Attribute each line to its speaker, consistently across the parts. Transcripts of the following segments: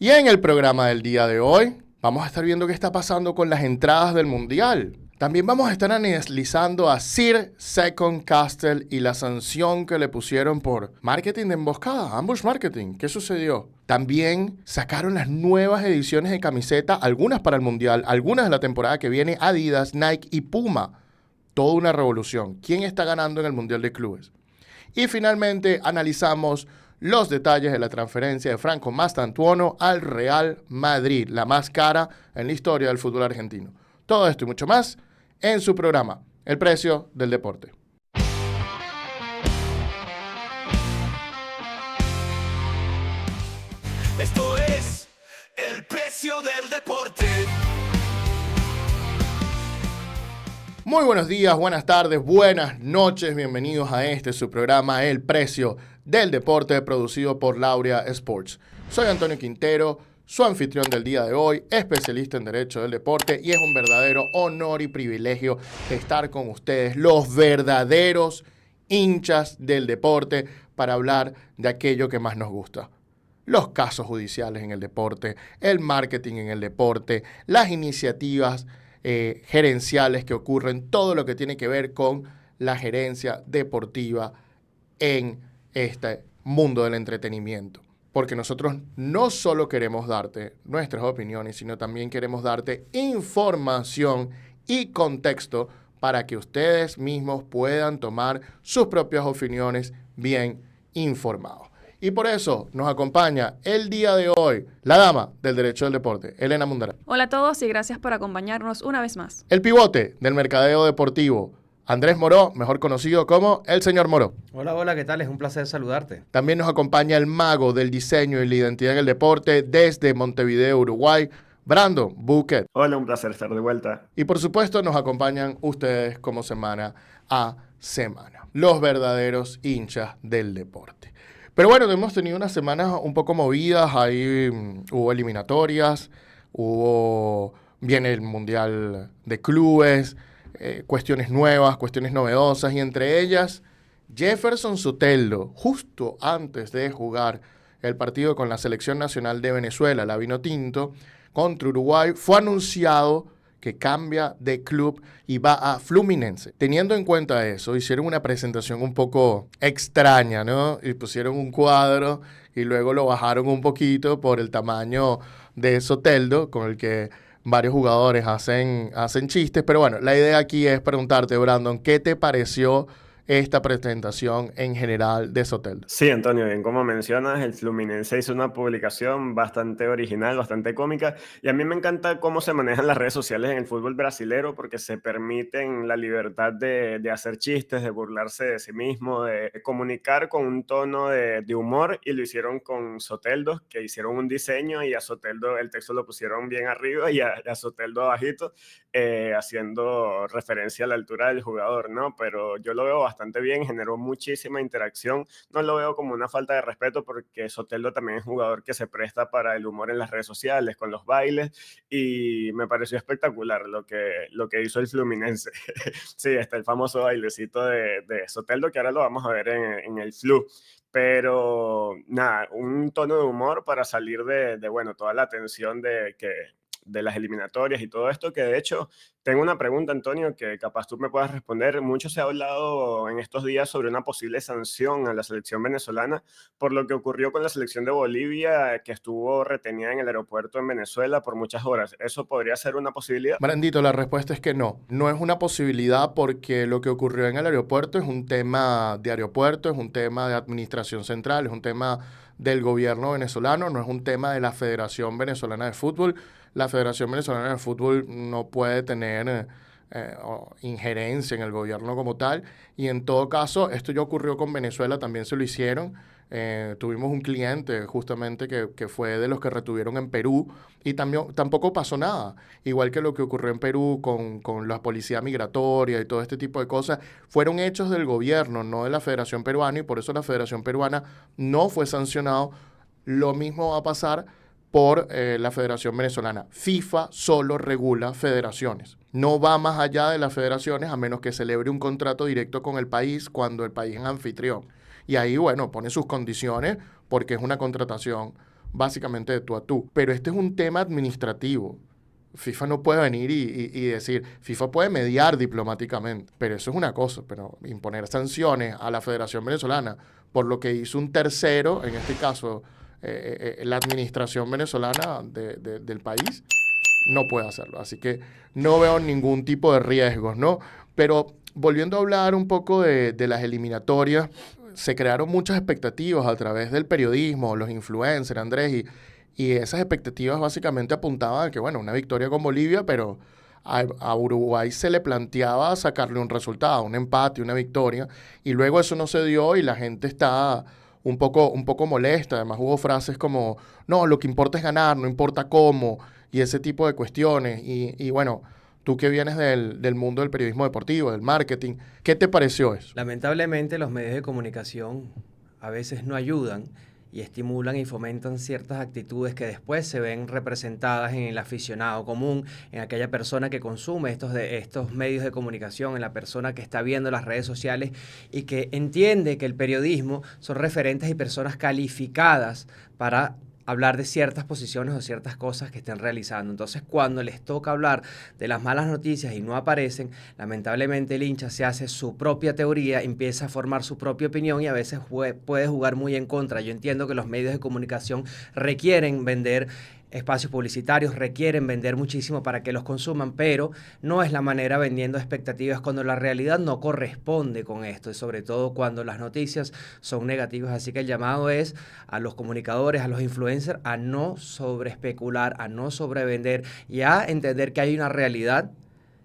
Speaker 1: Y en el programa del día de hoy vamos a estar viendo qué está pasando con las entradas del Mundial. También vamos a estar analizando a Sir Second Castle y la sanción que le pusieron por marketing de emboscada, ambush marketing. ¿Qué sucedió? También sacaron las nuevas ediciones de camiseta, algunas para el Mundial, algunas de la temporada que viene, Adidas, Nike y Puma. Toda una revolución. ¿Quién está ganando en el Mundial de Clubes? Y finalmente analizamos los detalles de la transferencia de Franco Mastantuono al Real Madrid, la más cara en la historia del fútbol argentino. Todo esto y mucho más en su programa, El Precio del Deporte.
Speaker 2: Esto es El Precio del Deporte.
Speaker 1: Muy buenos días, buenas tardes, buenas noches. Bienvenidos a su programa El Precio del Deporte, producido por Laurea Sports. Soy Antonio Quintero, su anfitrión del día de hoy, especialista en Derecho del Deporte, y es un verdadero honor y privilegio estar con ustedes, los verdaderos hinchas del deporte, para hablar de aquello que más nos gusta. Los casos judiciales en el deporte, el marketing en el deporte, las iniciativas gerenciales que ocurren, todo lo que tiene que ver con la gerencia deportiva en este mundo del entretenimiento. Porque nosotros no solo queremos darte nuestras opiniones, sino también queremos darte información y contexto para que ustedes mismos puedan tomar sus propias opiniones bien informados. Y por eso nos acompaña el día de hoy la dama del Derecho del Deporte, Elena Mundará.
Speaker 3: Hola a todos y gracias por acompañarnos una vez más.
Speaker 1: El pivote del mercadeo deportivo, Andrés Moró, mejor conocido como el señor Moró.
Speaker 4: Hola, ¿qué tal? Es un placer saludarte.
Speaker 1: También nos acompaña el mago del diseño y la identidad en el deporte desde Montevideo, Uruguay, Brandon Buquet.
Speaker 5: Hola, un placer estar de vuelta.
Speaker 1: Y por supuesto nos acompañan ustedes como semana a semana, los verdaderos hinchas del deporte. Pero bueno, hemos tenido unas semanas un poco movidas, ahí hubo eliminatorias, viene el Mundial de Clubes, cuestiones nuevas, cuestiones novedosas, y entre ellas Jefferson Soteldo, justo antes de jugar el partido con la Selección Nacional de Venezuela, la Vinotinto, contra Uruguay, fue anunciado que cambia de club y va a Fluminense. Teniendo en cuenta eso, hicieron una presentación un poco extraña, ¿no? Y pusieron un cuadro y luego lo bajaron un poquito por el tamaño de Soteldo, con el que varios jugadores hacen chistes. Pero bueno, la idea aquí es preguntarte, Brandon, ¿qué te pareció esta presentación en general de Soteldo?
Speaker 5: Sí, Antonio, bien como mencionas, el Fluminense hizo una publicación bastante original, bastante cómica, y a mí me encanta cómo se manejan las redes sociales en el fútbol brasilero, porque se permiten la libertad de hacer chistes, de burlarse de sí mismo, de comunicar con un tono de humor, y lo hicieron con Soteldo, que hicieron un diseño, y a Soteldo el texto lo pusieron bien arriba y a Soteldo abajito, haciendo referencia a la altura del jugador, ¿no? Pero yo lo veo bastante bien, generó muchísima interacción. No lo veo como una falta de respeto, porque Soteldo también es un jugador que se presta para el humor en las redes sociales, con los bailes, y me pareció espectacular lo que hizo el Fluminense. Sí, está el famoso bailecito de Soteldo, que ahora lo vamos a ver en el Flu. Pero nada, un tono de humor para salir bueno, toda la tensión de las eliminatorias y todo esto, que de hecho tengo una pregunta, Antonio, que capaz tú me puedas responder. Mucho se ha hablado en estos días sobre una posible sanción a la selección venezolana por lo que ocurrió con la selección de Bolivia, que estuvo retenida en el aeropuerto en Venezuela por muchas horas. ¿Eso podría ser una posibilidad?
Speaker 1: Brandito, la respuesta es que no. No es una posibilidad, porque lo que ocurrió en el aeropuerto es un tema de aeropuerto, es un tema de administración central, es un tema del gobierno venezolano, no es un tema de la Federación Venezolana de Fútbol. La Federación Venezolana de Fútbol no puede tener injerencia en el gobierno como tal, y en todo caso, esto ya ocurrió con Venezuela, también se lo hicieron. Tuvimos un cliente justamente que fue de los que retuvieron en Perú, y tampoco pasó nada. Igual que lo que ocurrió en Perú con la policía migratoria y todo este tipo de cosas, fueron hechos del gobierno, no de la Federación Peruana, y por eso la Federación Peruana no fue sancionado. Lo mismo va a pasar por la Federación Venezolana. FIFA solo regula federaciones. No va más allá de las federaciones, a menos que celebre un contrato directo con el país cuando el país es anfitrión. Y ahí, bueno, pone sus condiciones, porque es una contratación básicamente de tú a tú. Pero este es un tema administrativo. FIFA no puede venir y decir, FIFA puede mediar diplomáticamente, pero eso es una cosa, pero imponer sanciones a la Federación Venezolana por lo que hizo un tercero, en este caso la administración venezolana del país, no puede hacerlo. Así que no veo ningún tipo de riesgos, ¿no? Pero volviendo a hablar un poco de las eliminatorias, se crearon muchas expectativas a través del periodismo, los influencers, Andrés, y esas expectativas básicamente apuntaban a que, bueno, una victoria con Bolivia, pero a Uruguay se le planteaba sacarle un resultado, un empate, una victoria, y luego eso no se dio y la gente está un poco molesta. Además hubo frases como, no, lo que importa es ganar, no importa cómo, y ese tipo de cuestiones. Y bueno, tú que vienes del mundo del periodismo deportivo, del marketing, ¿qué te pareció eso?
Speaker 4: Lamentablemente los medios de comunicación a veces no ayudan y estimulan y fomentan ciertas actitudes que después se ven representadas en el aficionado común, en aquella persona que consume estos medios de comunicación, en la persona que está viendo las redes sociales y que entiende que el periodismo son referentes y personas calificadas para hablar de ciertas posiciones o ciertas cosas que estén realizando. Entonces, cuando les toca hablar de las malas noticias y no aparecen, lamentablemente el hincha se hace su propia teoría, empieza a formar su propia opinión y a veces puede jugar muy en contra. Yo entiendo que los medios de comunicación requieren vender espacios publicitarios, requieren vender muchísimo para que los consuman, pero no es la manera vendiendo expectativas cuando la realidad no corresponde con esto y sobre todo cuando las noticias son negativas. Así que el llamado es a los comunicadores, a los influencers, a no sobreespecular, a no sobrevender y a entender que hay una realidad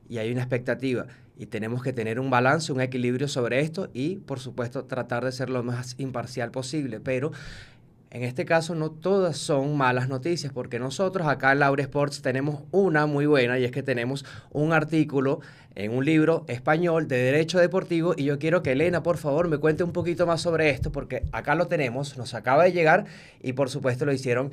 Speaker 4: y hay una expectativa. Y tenemos que tener un balance, un equilibrio sobre esto y, por supuesto, tratar de ser lo más imparcial posible. Pero en este caso no todas son malas noticias, porque nosotros acá en Laurea Sports tenemos una muy buena y es que tenemos un artículo en un libro español de Derecho Deportivo y yo quiero que Elena, por favor, me cuente un poquito más sobre esto, porque acá lo tenemos, nos acaba de llegar y por supuesto lo hicieron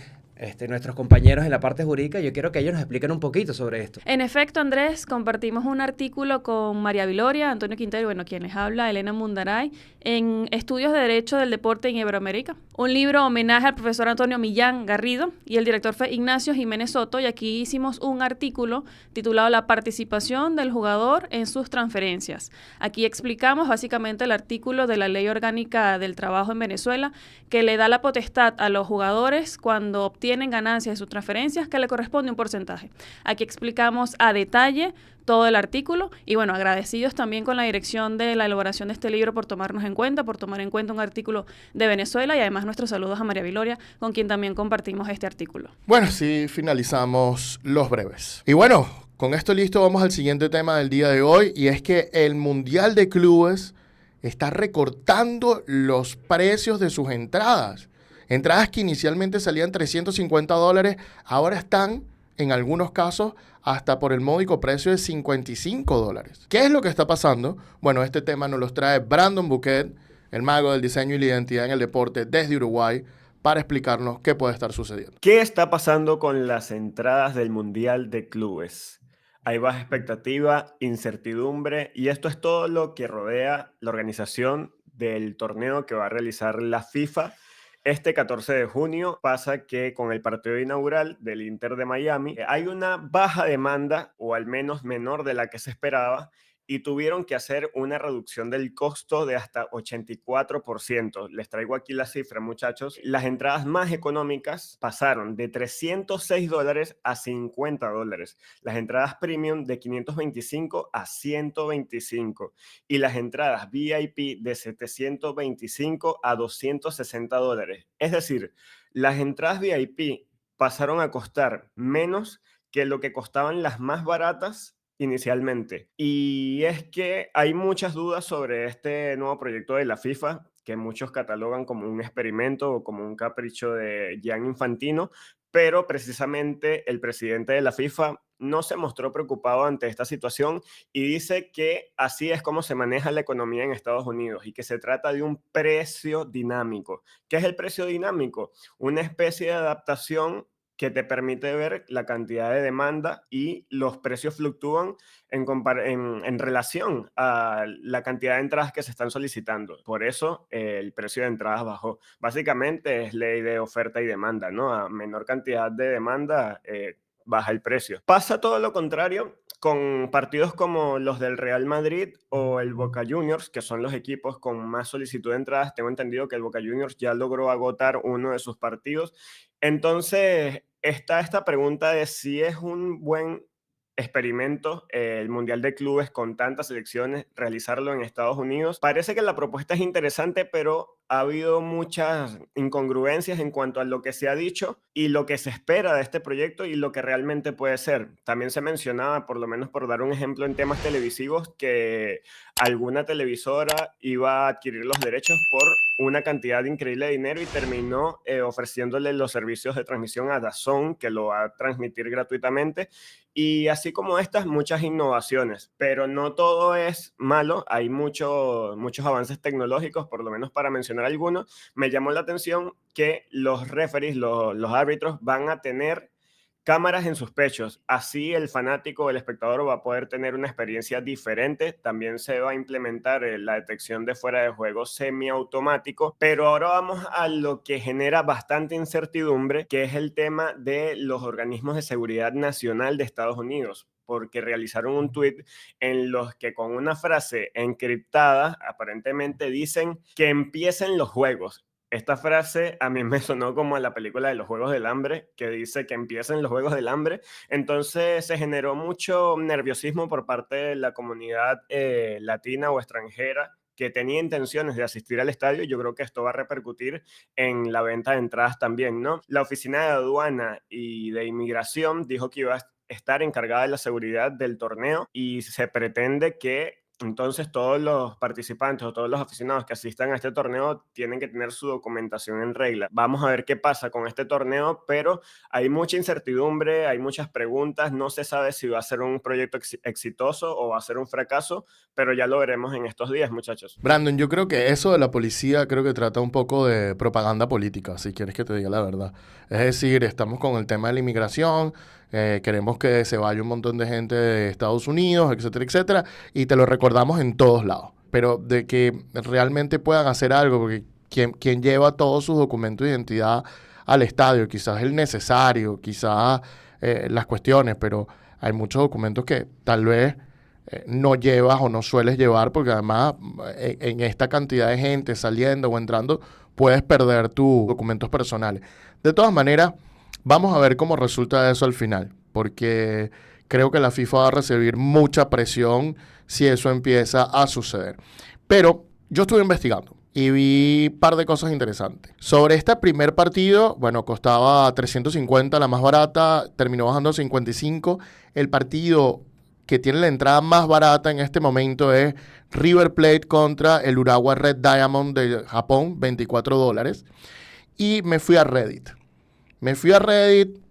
Speaker 4: nuestros compañeros en la parte jurídica y yo quiero que ellos nos expliquen un poquito sobre esto.
Speaker 3: En efecto, Andrés, compartimos un artículo con María Viloria, Antonio Quintero y, bueno, quien les habla, Elena Mundaray, en Estudios de Derecho del Deporte en Iberoamérica. Un libro homenaje al profesor Antonio Millán Garrido y el director fue Ignacio Jiménez Soto, y aquí hicimos un artículo titulado La participación del jugador en sus transferencias. Aquí explicamos básicamente el artículo de la Ley Orgánica del Trabajo en Venezuela, que le da la potestad a los jugadores cuando obtienen ganancias de sus transferencias, que le corresponde un porcentaje. Aquí explicamos a detalle todo el artículo y, bueno, agradecidos también con la dirección de la elaboración de este libro por tomarnos en cuenta, por tomar en cuenta un artículo de Venezuela, y además nuestros saludos a María Viloria, con quien también compartimos este artículo.
Speaker 1: Bueno, sí, finalizamos los breves. Y bueno, con esto listo, vamos al siguiente tema del día de hoy, y es que el Mundial de Clubes está recortando los precios de sus entradas. Entradas que inicialmente salían $350, ahora están, en algunos casos, hasta por el módico precio de $55. ¿Qué es lo que está pasando? Bueno, este tema nos los trae Brandon Bouquet, el mago del diseño y la identidad en el deporte desde Uruguay, para explicarnos qué puede estar sucediendo.
Speaker 5: ¿Qué está pasando con las entradas del Mundial de Clubes? Hay baja expectativa, incertidumbre, y esto es todo lo que rodea la organización del torneo que va a realizar la FIFA. Este 14 de junio pasa que con el partido inaugural del Inter de Miami hay una baja demanda, o al menos menor de la que se esperaba, y tuvieron que hacer una reducción del costo de hasta 84%. Les traigo aquí la cifra, muchachos. Las entradas más económicas pasaron de $306 a $50. Las entradas premium de 525 a 125. Y las entradas VIP de 725 a $260. Es decir, las entradas VIP pasaron a costar menos que lo que costaban las más baratas inicialmente. Y es que hay muchas dudas sobre este nuevo proyecto de la FIFA, que muchos catalogan como un experimento o como un capricho de Gian Infantino, pero precisamente el presidente de la FIFA no se mostró preocupado ante esta situación y dice que así es como se maneja la economía en Estados Unidos y que se trata de un precio dinámico. ¿Qué es el precio dinámico? Una especie de adaptación que te permite ver la cantidad de demanda y los precios fluctúan en relación a la cantidad de entradas que se están solicitando. Por eso el precio de entradas bajó. Básicamente es ley de oferta y demanda, ¿no? A menor cantidad de demanda, baja el precio. Pasa todo lo contrario con partidos como los del Real Madrid o el Boca Juniors, que son los equipos con más solicitud de entradas. Tengo entendido que el Boca Juniors ya logró agotar uno de sus partidos. Entonces, está esta pregunta de si es un buen experimento el Mundial de Clubes con tantas selecciones, realizarlo en Estados Unidos. Parece que la propuesta es interesante, pero ha habido muchas incongruencias en cuanto a lo que se ha dicho y lo que se espera de este proyecto y lo que realmente puede ser. También se mencionaba, por lo menos por dar un ejemplo en temas televisivos, que alguna televisora iba a adquirir los derechos por una cantidad increíble de dinero y terminó ofreciéndole los servicios de transmisión a DAZN, que lo va a transmitir gratuitamente. Y así como estas, muchas innovaciones, pero no todo es malo. Hay muchos avances tecnológicos, por lo menos para mencionar algunos. Me llamó la atención que los referees, los árbitros, van a tener cámaras en sus pechos. Así el fanático o el espectador va a poder tener una experiencia diferente. También se va a implementar la detección de fuera de juego semiautomático. Pero ahora vamos a lo que genera bastante incertidumbre, que es el tema de los organismos de seguridad nacional de Estados Unidos, porque realizaron un tuit en los que con una frase encriptada aparentemente dicen que empiecen los juegos. Esta frase a mí me sonó como a la película de los Juegos del Hambre, que dice que empiecen los Juegos del Hambre. Entonces se generó mucho nerviosismo por parte de la comunidad latina o extranjera que tenía intenciones de asistir al estadio. Yo creo que esto va a repercutir en la venta de entradas también, ¿no? La Oficina de Aduana y de Inmigración dijo que iba a estar encargada de la seguridad del torneo y se pretende que entonces todos los participantes o todos los aficionados que asistan a este torneo tienen que tener su documentación en regla. Vamos a ver qué pasa con este torneo, pero hay mucha incertidumbre, hay muchas preguntas, no se sabe si va a ser un proyecto exitoso o va a ser un fracaso, pero ya lo veremos en estos días, muchachos.
Speaker 1: Brandon, yo creo que eso de la policía creo que trata un poco de propaganda política, si quieres que te diga la verdad. Es decir, estamos con el tema de la inmigración, queremos que se vaya un montón de gente de Estados Unidos, etcétera, etcétera, y te lo recordamos en todos lados. Pero de que realmente puedan hacer algo, porque quien lleva todos sus documentos de identidad al estadio, quizás el necesario, quizás las cuestiones, pero hay muchos documentos que tal vez no llevas o no sueles llevar, porque además en esta cantidad de gente saliendo o entrando, puedes perder tus documentos personales. De todas maneras, vamos a ver cómo resulta eso al final, porque creo que la FIFA va a recibir mucha presión si eso empieza a suceder. Pero yo estuve investigando y vi un par de cosas interesantes. Sobre este primer partido, bueno, costaba 350 la más barata, terminó bajando a 55. El partido que tiene la entrada más barata en este momento es River Plate contra el Urawa Red Diamond de Japón, $24. Y me fui a Reddit.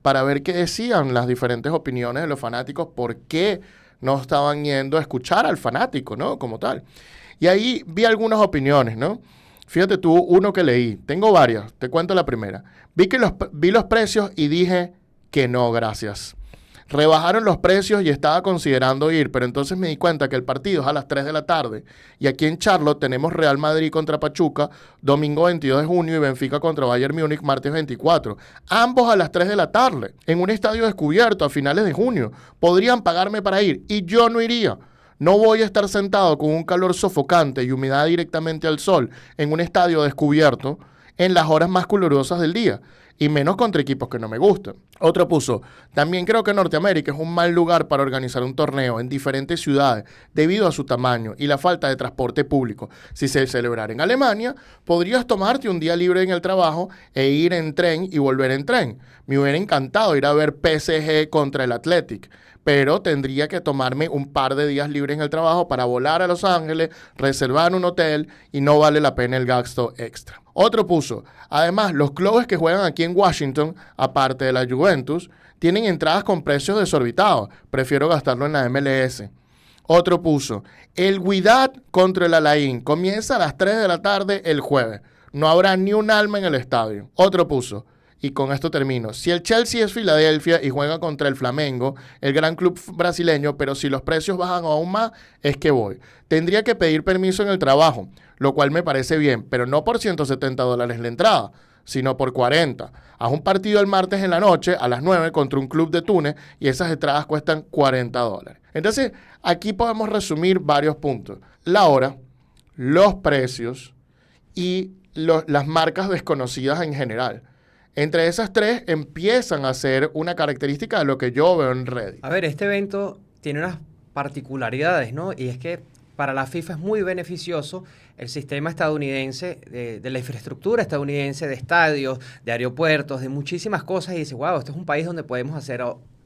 Speaker 1: Para ver qué decían las diferentes opiniones de los fanáticos, por qué no estaban yendo a escuchar al fanático, ¿no? Como tal. Y ahí vi algunas opiniones, ¿no? Fíjate tú, uno que leí. Tengo varias, te cuento la primera. Vi los precios y dije que no, gracias. Rebajaron los precios y estaba considerando ir, pero entonces me di cuenta que el partido es a las 3 de la tarde. Y aquí en Charlotte tenemos Real Madrid contra Pachuca, domingo 22 de junio, y Benfica contra Bayern Múnich, martes 24. Ambos a las 3 de la tarde, en un estadio descubierto a finales de junio. Podrían pagarme para ir y yo no iría. No voy a estar sentado con un calor sofocante y humedad directamente al sol en un estadio descubierto en las horas más calurosas del día, y menos contra equipos que no me gustan. Otro puso, también creo que Norteamérica es un mal lugar para organizar un torneo en diferentes ciudades debido a su tamaño y la falta de transporte público. Si se celebrara en Alemania, podrías tomarte un día libre en el trabajo e ir en tren y volver en tren. Me hubiera encantado ir a ver PSG contra el Athletic, pero tendría que tomarme un par de días libres en el trabajo para volar a Los Ángeles, reservar un hotel y no vale la pena el gasto extra. Otro puso, además los clubes que juegan aquí en Washington, aparte de la Juventus, tienen entradas con precios desorbitados, prefiero gastarlo en la MLS. Otro puso, el Wydad contra el Al-Ain comienza a las 3 de la tarde el jueves, no habrá ni un alma en el estadio. Otro puso, y con esto termino. Si el Chelsea es Filadelfia y juega contra el Flamengo, el gran club brasileño, pero si los precios bajan aún más, es que voy. Tendría que pedir permiso en el trabajo, lo cual me parece bien, pero no por $170 la entrada, sino por 40. Haz un partido el martes en la noche a las 9 contra un club de Túnez y esas entradas cuestan $40. Entonces, aquí podemos resumir varios puntos. La hora, los precios y las marcas desconocidas en general. Entre esas tres empiezan a ser una característica de lo que yo veo en Reddit.
Speaker 4: A ver, este evento tiene unas particularidades, ¿no? Y es que para la FIFA es muy beneficioso el sistema estadounidense de la infraestructura estadounidense, de estadios, de aeropuertos, de muchísimas cosas. Y dice, wow, este es un país donde podemos hacer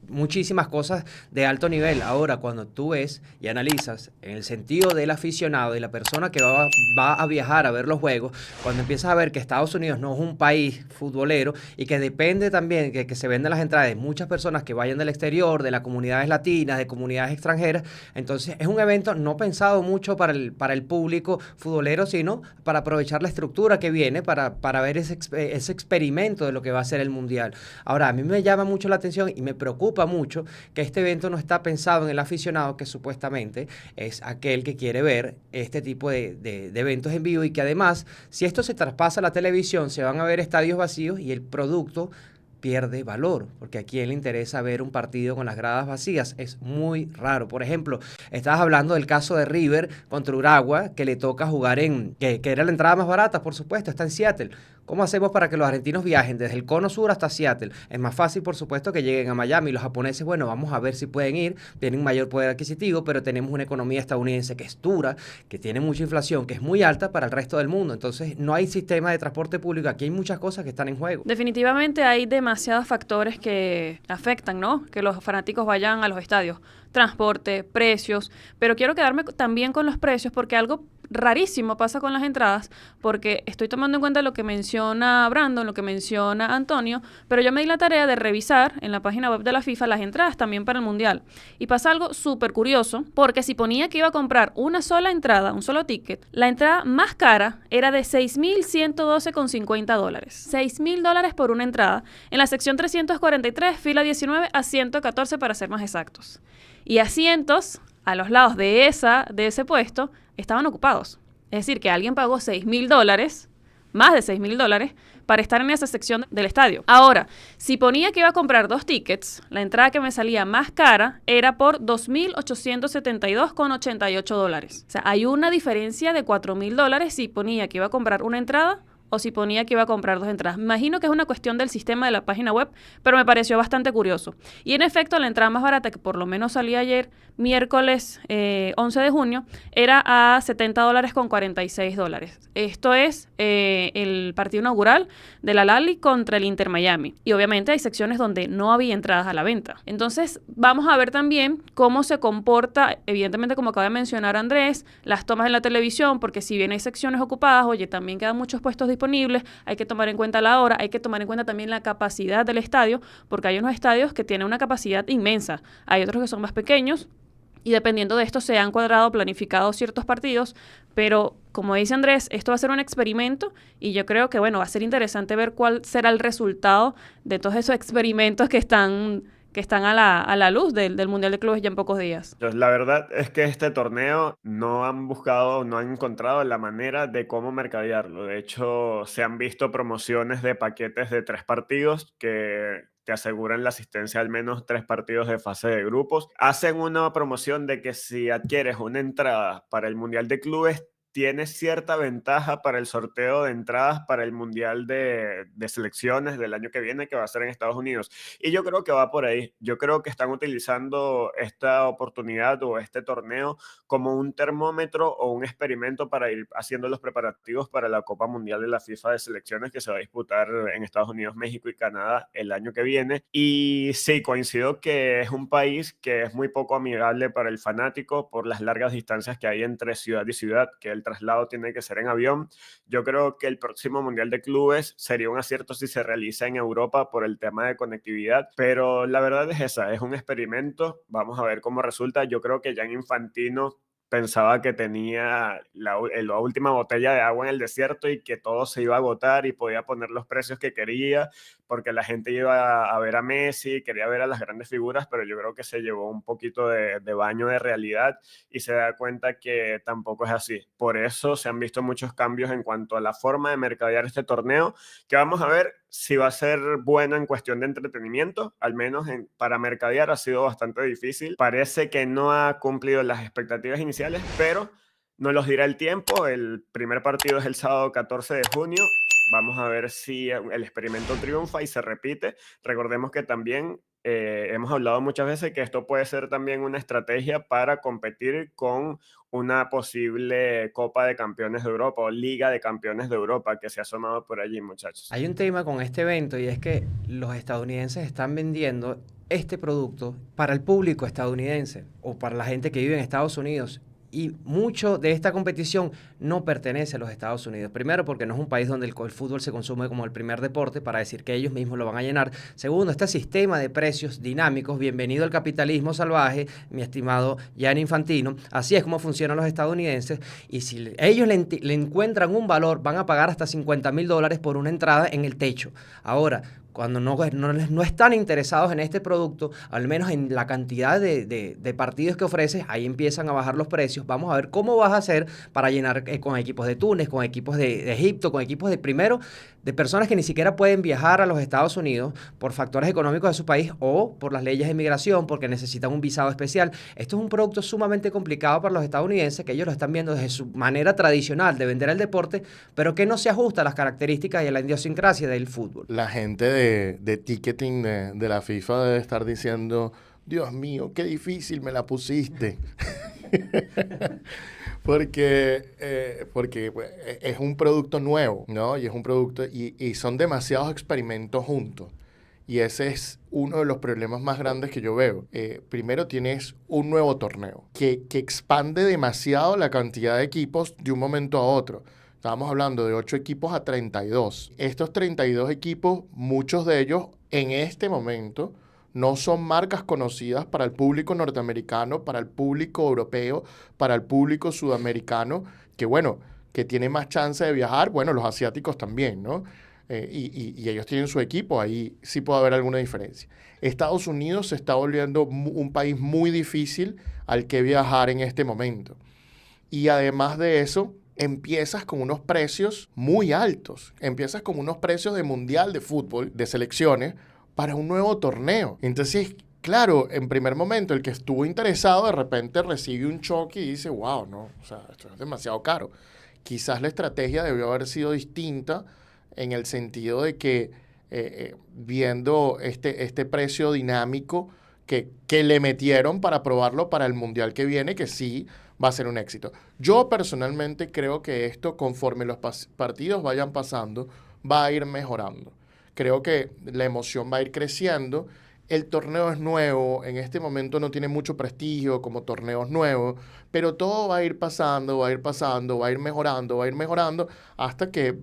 Speaker 4: muchísimas cosas de alto nivel. Ahora, cuando tú ves y analizas en el sentido del aficionado y la persona que va a viajar a ver los juegos, cuando empiezas a ver que Estados Unidos no es un país futbolero y que depende también que se vendan las entradas de muchas personas que vayan del exterior, de las comunidades latinas, de comunidades extranjeras, entonces es un evento no pensado mucho para el público futbolero, sino para aprovechar la estructura que viene para ver ese experimento de lo que va a ser el Mundial. Ahora, a mí me llama mucho la atención y me preocupa mucho que este evento no está pensado en el aficionado, que supuestamente es aquel que quiere ver este tipo de eventos en vivo, y que además, si esto se traspasa a la televisión, se van a ver estadios vacíos y el producto pierde valor, porque a quién le interesa ver un partido con las gradas vacías. Es muy raro. Por ejemplo, estabas hablando del caso de River contra Uragua, que le toca jugar que era la entrada más barata, por supuesto, está en Seattle. ¿Cómo hacemos para que los argentinos viajen desde el cono sur hasta Seattle? Es más fácil, por supuesto, que lleguen a Miami. Los japoneses, bueno, vamos a ver si pueden ir, tienen mayor poder adquisitivo, pero tenemos una economía estadounidense que es dura, que tiene mucha inflación, que es muy alta para el resto del mundo. Entonces, no hay sistema de transporte público. Aquí hay muchas cosas que están en juego.
Speaker 3: Definitivamente hay demasiados factores que afectan, ¿no? Que los fanáticos vayan a los estadios. Transporte, precios, pero quiero quedarme también con los precios porque algo rarísimo pasa con las entradas, porque estoy tomando en cuenta lo que menciona Brandon, lo que menciona Antonio, pero yo me di la tarea de revisar en la página web de la FIFA las entradas también para el Mundial. Y pasa algo súper curioso, porque si ponía que iba a comprar una sola entrada, un solo ticket, la entrada más cara era de $6,112,50. $6,000 por una entrada, en la sección 343, fila 19 a 114 para ser más exactos. Y asientos a los lados de ese puesto estaban ocupados. Es decir, que alguien pagó $6,000, más de $6,000, para estar en esa sección del estadio. Ahora, si ponía que iba a comprar 2 tickets, la entrada que me salía más cara era por $2,872,88. O sea, hay una diferencia de $4,000 si ponía que iba a comprar una entrada o si ponía que iba a comprar 2 entradas. Me imagino que es una cuestión del sistema de la página web, pero me pareció bastante curioso. Y en efecto, la entrada más barata, que por lo menos salía ayer, miércoles 11 de junio, era a $70,46. Esto es el partido inaugural de la Lali contra el Inter Miami. Y obviamente hay secciones donde no había entradas a la venta. Entonces, vamos a ver también cómo se comporta, evidentemente, como acaba de mencionar Andrés, las tomas en la televisión, porque si bien hay secciones ocupadas, oye, también quedan muchos puestos disponibles, hay que tomar en cuenta la hora, hay que tomar en cuenta también la capacidad del estadio, porque hay unos estadios que tienen una capacidad inmensa, hay otros que son más pequeños, y dependiendo de esto se han cuadrado, planificado ciertos partidos, pero como dice Andrés, esto va a ser un experimento y yo creo que, bueno, va a ser interesante ver cuál será el resultado de todos esos experimentos que están a la luz del Mundial de Clubes ya en pocos días.
Speaker 5: Entonces, la verdad es que este torneo no han encontrado la manera de cómo mercadearlo. De hecho, se han visto promociones de paquetes de 3 partidos que te aseguran la asistencia a al menos 3 partidos de fase de grupos. Hacen una promoción de que si adquieres una entrada para el Mundial de Clubes, tienes cierta ventaja para el sorteo de entradas para el Mundial de Selecciones del año que viene, que va a ser en Estados Unidos. Y yo creo que va por ahí. Yo creo que están utilizando esta oportunidad o este torneo como un termómetro o un experimento para ir haciendo los preparativos para la Copa Mundial de la FIFA de Selecciones, que se va a disputar en Estados Unidos, México y Canadá el año que viene. Y sí, coincido que es un país que es muy poco amigable para el fanático por las largas distancias que hay entre ciudad y ciudad, que el traslado tiene que ser en avión. Yo creo que el próximo Mundial de Clubes sería un acierto si se realiza en Europa por el tema de conectividad, pero la verdad es esa, es un experimento. Vamos a ver cómo resulta. Yo creo que Gianni Infantino pensaba que tenía la última botella de agua en el desierto y que todo se iba a agotar y podía poner los precios que quería porque la gente iba a ver a Messi, quería ver a las grandes figuras, pero yo creo que se llevó un poquito de baño de realidad y se da cuenta que tampoco es así. Por eso se han visto muchos cambios en cuanto a la forma de mercadear este torneo, que vamos a ver si va a ser bueno en cuestión de entretenimiento, al menos para mercadear ha sido bastante difícil. Parece que no ha cumplido las expectativas iniciales, pero nos los dirá el tiempo. El primer partido es el sábado 14 de junio. Vamos a ver si el experimento triunfa y se repite. Recordemos que también hemos hablado muchas veces que esto puede ser también una estrategia para competir con una posible Copa de Campeones de Europa o Liga de Campeones de Europa que se ha asomado por allí, muchachos.
Speaker 4: Hay un tema con este evento y es que los estadounidenses están vendiendo este producto para el público estadounidense o para la gente que vive en Estados Unidos. Y mucho de esta competición no pertenece a los Estados Unidos. Primero, porque no es un país donde el fútbol se consume como el primer deporte para decir que ellos mismos lo van a llenar. Segundo, este sistema de precios dinámicos. Bienvenido al capitalismo salvaje, mi estimado Gianni Infantino. Así es como funcionan los estadounidenses. Y si ellos le encuentran un valor, van a pagar hasta $50,000 por una entrada en el techo. Ahora, cuando no están interesados en este producto, al menos en la cantidad de partidos que ofreces, ahí empiezan a bajar los precios. Vamos a ver cómo vas a hacer para llenar con equipos de Túnez, con equipos de Egipto, con equipos de personas que ni siquiera pueden viajar a los Estados Unidos por factores económicos de su país o por las leyes de inmigración, porque necesitan un visado especial. Esto es un producto sumamente complicado para los estadounidenses, que ellos lo están viendo desde su manera tradicional de vender el deporte, pero que no se ajusta a las características y a la idiosincrasia del fútbol.
Speaker 1: La gente de ticketing de la FIFA debe estar diciendo, Dios mío, qué difícil me la pusiste. porque pues, es un producto nuevo, ¿no? Y es un producto, y son demasiados experimentos juntos. Y ese es uno de los problemas más grandes que yo veo. Primero tienes un nuevo torneo que expande demasiado la cantidad de equipos de un momento a otro. Estábamos hablando de 8 equipos a 32. Estos 32 equipos, muchos de ellos en este momento no son marcas conocidas para el público norteamericano, para el público europeo, para el público sudamericano, que bueno, que tiene más chance de viajar, bueno, los asiáticos también, ¿no? Y ellos tienen su equipo, ahí sí puede haber alguna diferencia. Estados Unidos se está volviendo un país muy difícil al que viajar en este momento. Y además de eso, empiezas con unos precios muy altos. Empiezas con unos precios de mundial de fútbol, de selecciones, para un nuevo torneo. Entonces, claro, en primer momento, el que estuvo interesado de repente recibe un choque y dice, wow, no, o sea, esto es demasiado caro. Quizás la estrategia debió haber sido distinta en el sentido de que viendo este precio dinámico que le metieron para probarlo para el mundial que viene, que sí va a ser un éxito. Yo personalmente creo que esto, conforme los partidos vayan pasando, va a ir mejorando. Creo que la emoción va a ir creciendo. El torneo es nuevo, en este momento no tiene mucho prestigio como torneos nuevos, pero todo va a ir pasando, va a ir pasando, va a ir mejorando, hasta que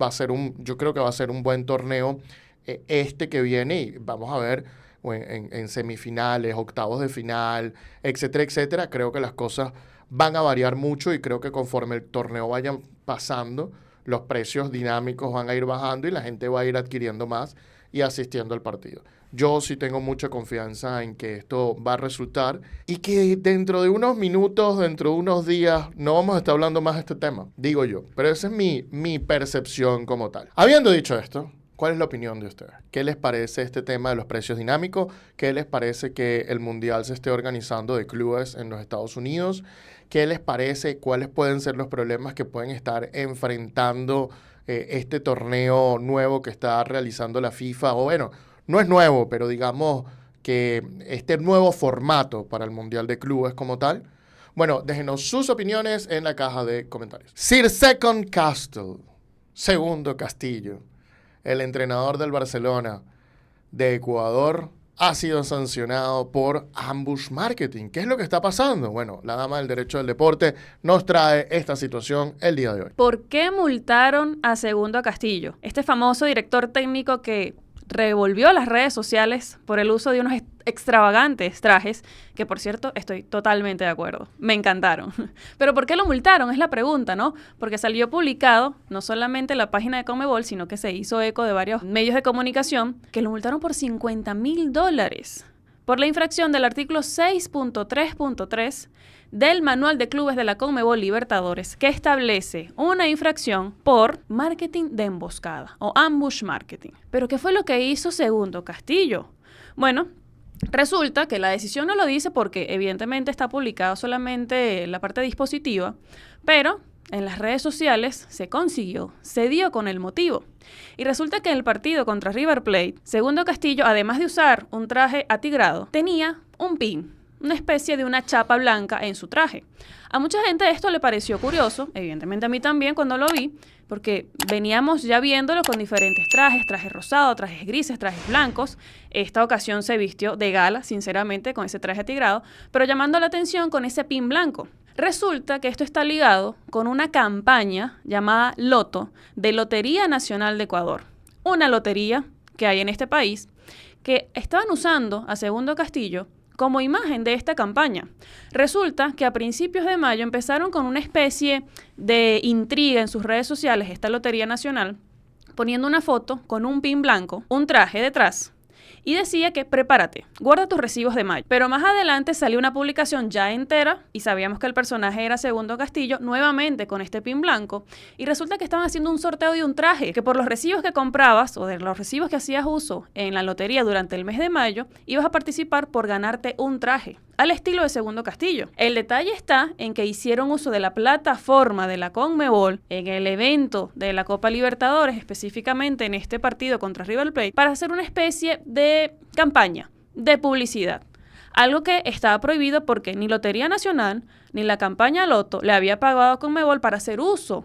Speaker 1: yo creo que va a ser un buen torneo este que viene, y vamos a ver en semifinales, octavos de final, etcétera, etcétera. Creo que las cosas van a variar mucho y creo que conforme el torneo vaya pasando, los precios dinámicos van a ir bajando y la gente va a ir adquiriendo más y asistiendo al partido. Yo sí tengo mucha confianza en que esto va a resultar y que dentro de unos minutos, dentro de unos días, no vamos a estar hablando más de este tema, digo yo. Pero esa es mi percepción como tal. Habiendo dicho esto, ¿cuál es la opinión de ustedes? ¿Qué les parece este tema de los precios dinámicos? ¿Qué les parece que el Mundial se esté organizando de clubes en los Estados Unidos? ¿Qué les parece? ¿Cuáles pueden ser los problemas que pueden estar enfrentando este torneo nuevo que está realizando la FIFA? O bueno, no es nuevo, pero digamos que este nuevo formato para el Mundial de Clubes como tal. Bueno, déjenos sus opiniones en la caja de comentarios. Sir Second Castle, Segundo Castillo, el entrenador del Barcelona de Ecuador, ha sido sancionado por Ambush Marketing. ¿Qué es lo que está pasando? Bueno, la dama del derecho del deporte nos trae esta situación el día de hoy.
Speaker 3: ¿Por qué multaron a Segundo Castillo? Este famoso director técnico que revolvió las redes sociales por el uso de unos extravagantes trajes, que por cierto estoy totalmente de acuerdo, me encantaron. Pero ¿por qué lo multaron? Es la pregunta, ¿no? Porque salió publicado no solamente en la página de Conmebol, sino que se hizo eco de varios medios de comunicación, que lo multaron por $50,000 por la infracción del artículo 6.3.3 del Manual de Clubes de la Conmebol Libertadores, que establece una infracción por marketing de emboscada o ambush marketing. ¿Pero qué fue lo que hizo Segundo Castillo? Bueno, resulta que la decisión no lo dice porque evidentemente está publicado solamente la parte dispositiva, pero en las redes sociales se dio con el motivo. Y resulta que en el partido contra River Plate, Segundo Castillo, además de usar un traje atigrado, tenía un pin, una especie de una chapa blanca en su traje. A mucha gente esto le pareció curioso, evidentemente a mí también cuando lo vi, porque veníamos ya viéndolo con diferentes trajes rosados, trajes grises, trajes blancos. Esta ocasión se vistió de gala, sinceramente, con ese traje atigrado, pero llamando la atención con ese pin blanco. Resulta que esto está ligado con una campaña llamada Loto de Lotería Nacional de Ecuador. Una lotería que hay en este país que estaban usando a Segundo Castillo como imagen de esta campaña. Resulta que a principios de mayo empezaron con una especie de intriga en sus redes sociales, esta Lotería Nacional, poniendo una foto con un pin blanco, un traje detrás, y decía que prepárate, guarda tus recibos de mayo. Pero más adelante salió una publicación ya entera y sabíamos que el personaje era Segundo Castillo, nuevamente con este pin blanco, y resulta que estaban haciendo un sorteo de un traje, que por los recibos que comprabas o de los recibos que hacías uso en la lotería durante el mes de mayo, ibas a participar por ganarte un traje, al estilo de Segundo Castillo. El detalle está en que hicieron uso de la plataforma de la Conmebol en el evento de la Copa Libertadores, específicamente en este partido contra River Plate, para hacer una especie de campaña, de publicidad. Algo que estaba prohibido porque ni Lotería Nacional ni la campaña Loto le había pagado a Conmebol para hacer uso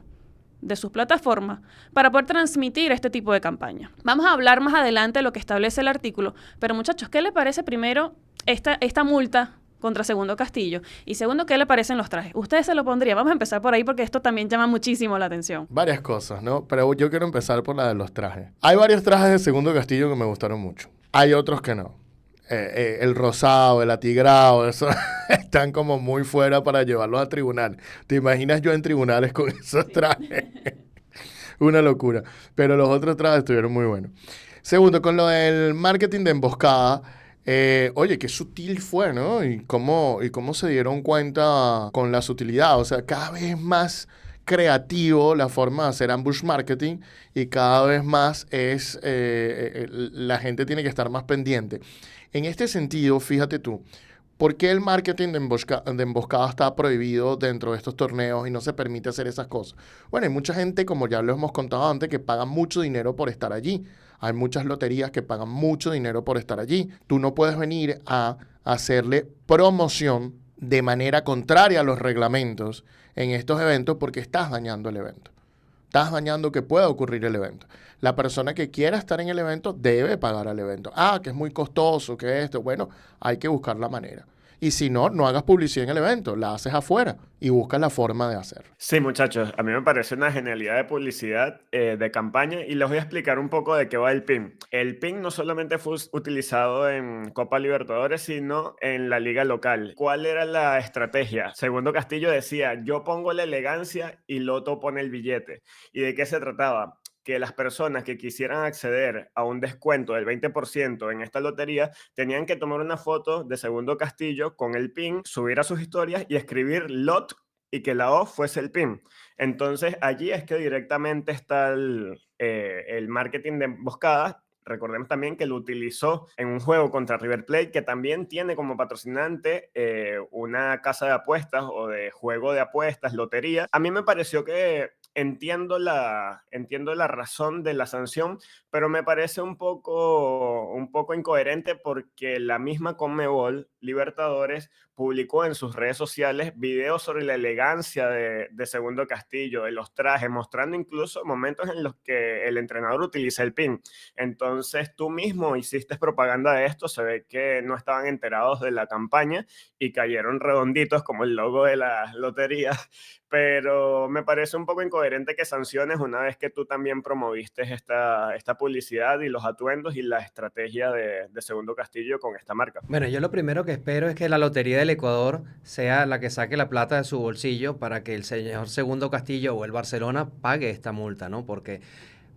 Speaker 3: de sus plataformas para poder transmitir este tipo de campaña. Vamos a hablar más adelante de lo que establece el artículo, pero muchachos, ¿qué le parece primero esta multa contra Segundo Castillo? Y segundo, ¿qué le parecen los trajes? ¿Ustedes se lo pondrían? Vamos a empezar por ahí porque esto también llama muchísimo la atención.
Speaker 1: Varias cosas, ¿no? Pero yo quiero empezar por la de los trajes. Hay varios trajes de Segundo Castillo que me gustaron mucho. Hay otros que no. El rosado, el atigrado, eso están como muy fuera para llevarlos a tribunal. ¿Te imaginas yo en tribunales con esos trajes? Una locura. Pero los otros trajes estuvieron muy buenos. Segundo, con lo del marketing de emboscada, oye, qué sutil fue, ¿no? Y cómo se dieron cuenta con la sutilidad. O sea, cada vez más creativo la forma de hacer ambush marketing y cada vez más la gente tiene que estar más pendiente. En este sentido, fíjate tú, ¿por qué el marketing de emboscada está prohibido dentro de estos torneos y no se permite hacer esas cosas? Bueno, hay mucha gente, como ya lo hemos contado antes, que paga mucho dinero por estar allí. Hay muchas loterías que pagan mucho dinero por estar allí. Tú no puedes venir a hacerle promoción de manera contraria a los reglamentos en estos eventos porque estás dañando el evento. Estás dañando que pueda ocurrir el evento. La persona que quiera estar en el evento debe pagar al evento. Que es muy costoso, que esto. Bueno, hay que buscar la manera. Y si no, no hagas publicidad en el evento, la haces afuera y buscas la forma de hacerlo.
Speaker 5: Sí, muchachos, a mí me parece una genialidad de publicidad de campaña y les voy a explicar un poco de qué va el PIN. El PIN no solamente fue utilizado en Copa Libertadores, sino en la liga local. ¿Cuál era la estrategia? Segundo Castillo decía, yo pongo la elegancia y Loto pone el billete. ¿Y de qué se trataba? Que las personas que quisieran acceder a un descuento del 20% en esta lotería tenían que tomar una foto de Segundo Castillo con el PIN, subir a sus historias y escribir LOT y que la O fuese el PIN. Entonces allí es que directamente está el marketing de emboscadas. Recordemos también que lo utilizó en un juego contra River Plate, que también tiene como patrocinante una casa de apuestas o de juego de apuestas, lotería. A mí me pareció que entiendo la razón de la sanción, pero me parece un poco incoherente porque la misma Conmebol Libertadores publicó en sus redes sociales videos sobre la elegancia de Segundo Castillo, de los trajes, mostrando incluso momentos en los que el entrenador utiliza el PIN. Entonces tú mismo hiciste propaganda de esto, se ve que no estaban enterados de la campaña y cayeron redonditos como el logo de la lotería, pero me parece un poco incoherente que sanciones una vez que tú también promoviste esta publicidad y los atuendos y la estrategia de Segundo Castillo con esta marca.
Speaker 4: Bueno, yo lo primero que espero es que la Lotería del Ecuador sea la que saque la plata de su bolsillo para que el señor Segundo Castillo o el Barcelona pague esta multa, ¿no? Porque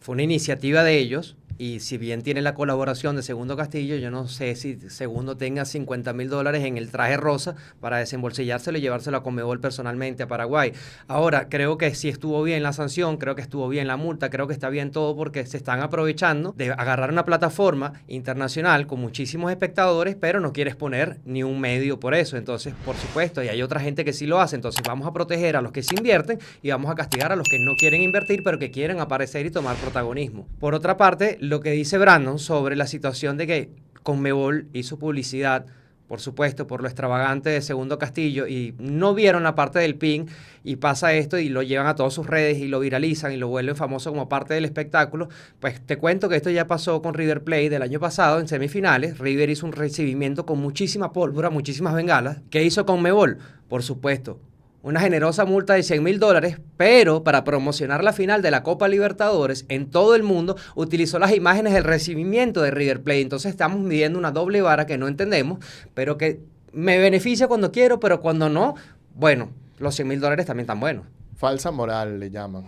Speaker 4: fue una iniciativa de ellos y si bien tiene la colaboración de Segundo Castillo, yo no sé si Segundo tenga $50.000 en el traje rosa para desembolsillárselo y llevárselo a Conmebol personalmente a Paraguay. Ahora, creo que sí estuvo bien la sanción, creo que estuvo bien la multa, creo que está bien todo porque se están aprovechando de agarrar una plataforma internacional con muchísimos espectadores, pero no quieres poner ni un medio por eso. Entonces, por supuesto, y hay otra gente que sí lo hace, entonces vamos a proteger a los que sí invierten y vamos a castigar a los que no quieren invertir, pero que quieren aparecer y tomar protagonismo. Por otra parte, lo que dice Brandon sobre la situación de que Conmebol hizo publicidad, por supuesto, por lo extravagante de Segundo Castillo y no vieron la parte del PIN y pasa esto y lo llevan a todas sus redes y lo viralizan y lo vuelven famoso como parte del espectáculo, pues te cuento que esto ya pasó con River Plate del año pasado en semifinales. River hizo un recibimiento con muchísima pólvora, muchísimas bengalas. ¿Qué hizo Conmebol? Por supuesto, una generosa multa de $100.000, pero para promocionar la final de la Copa Libertadores en todo el mundo utilizó las imágenes del recibimiento de River Plate. Entonces estamos midiendo una doble vara que no entendemos, pero que me beneficia cuando quiero, pero cuando no, bueno, los $100.000 también están buenos.
Speaker 1: Falsa moral le llaman.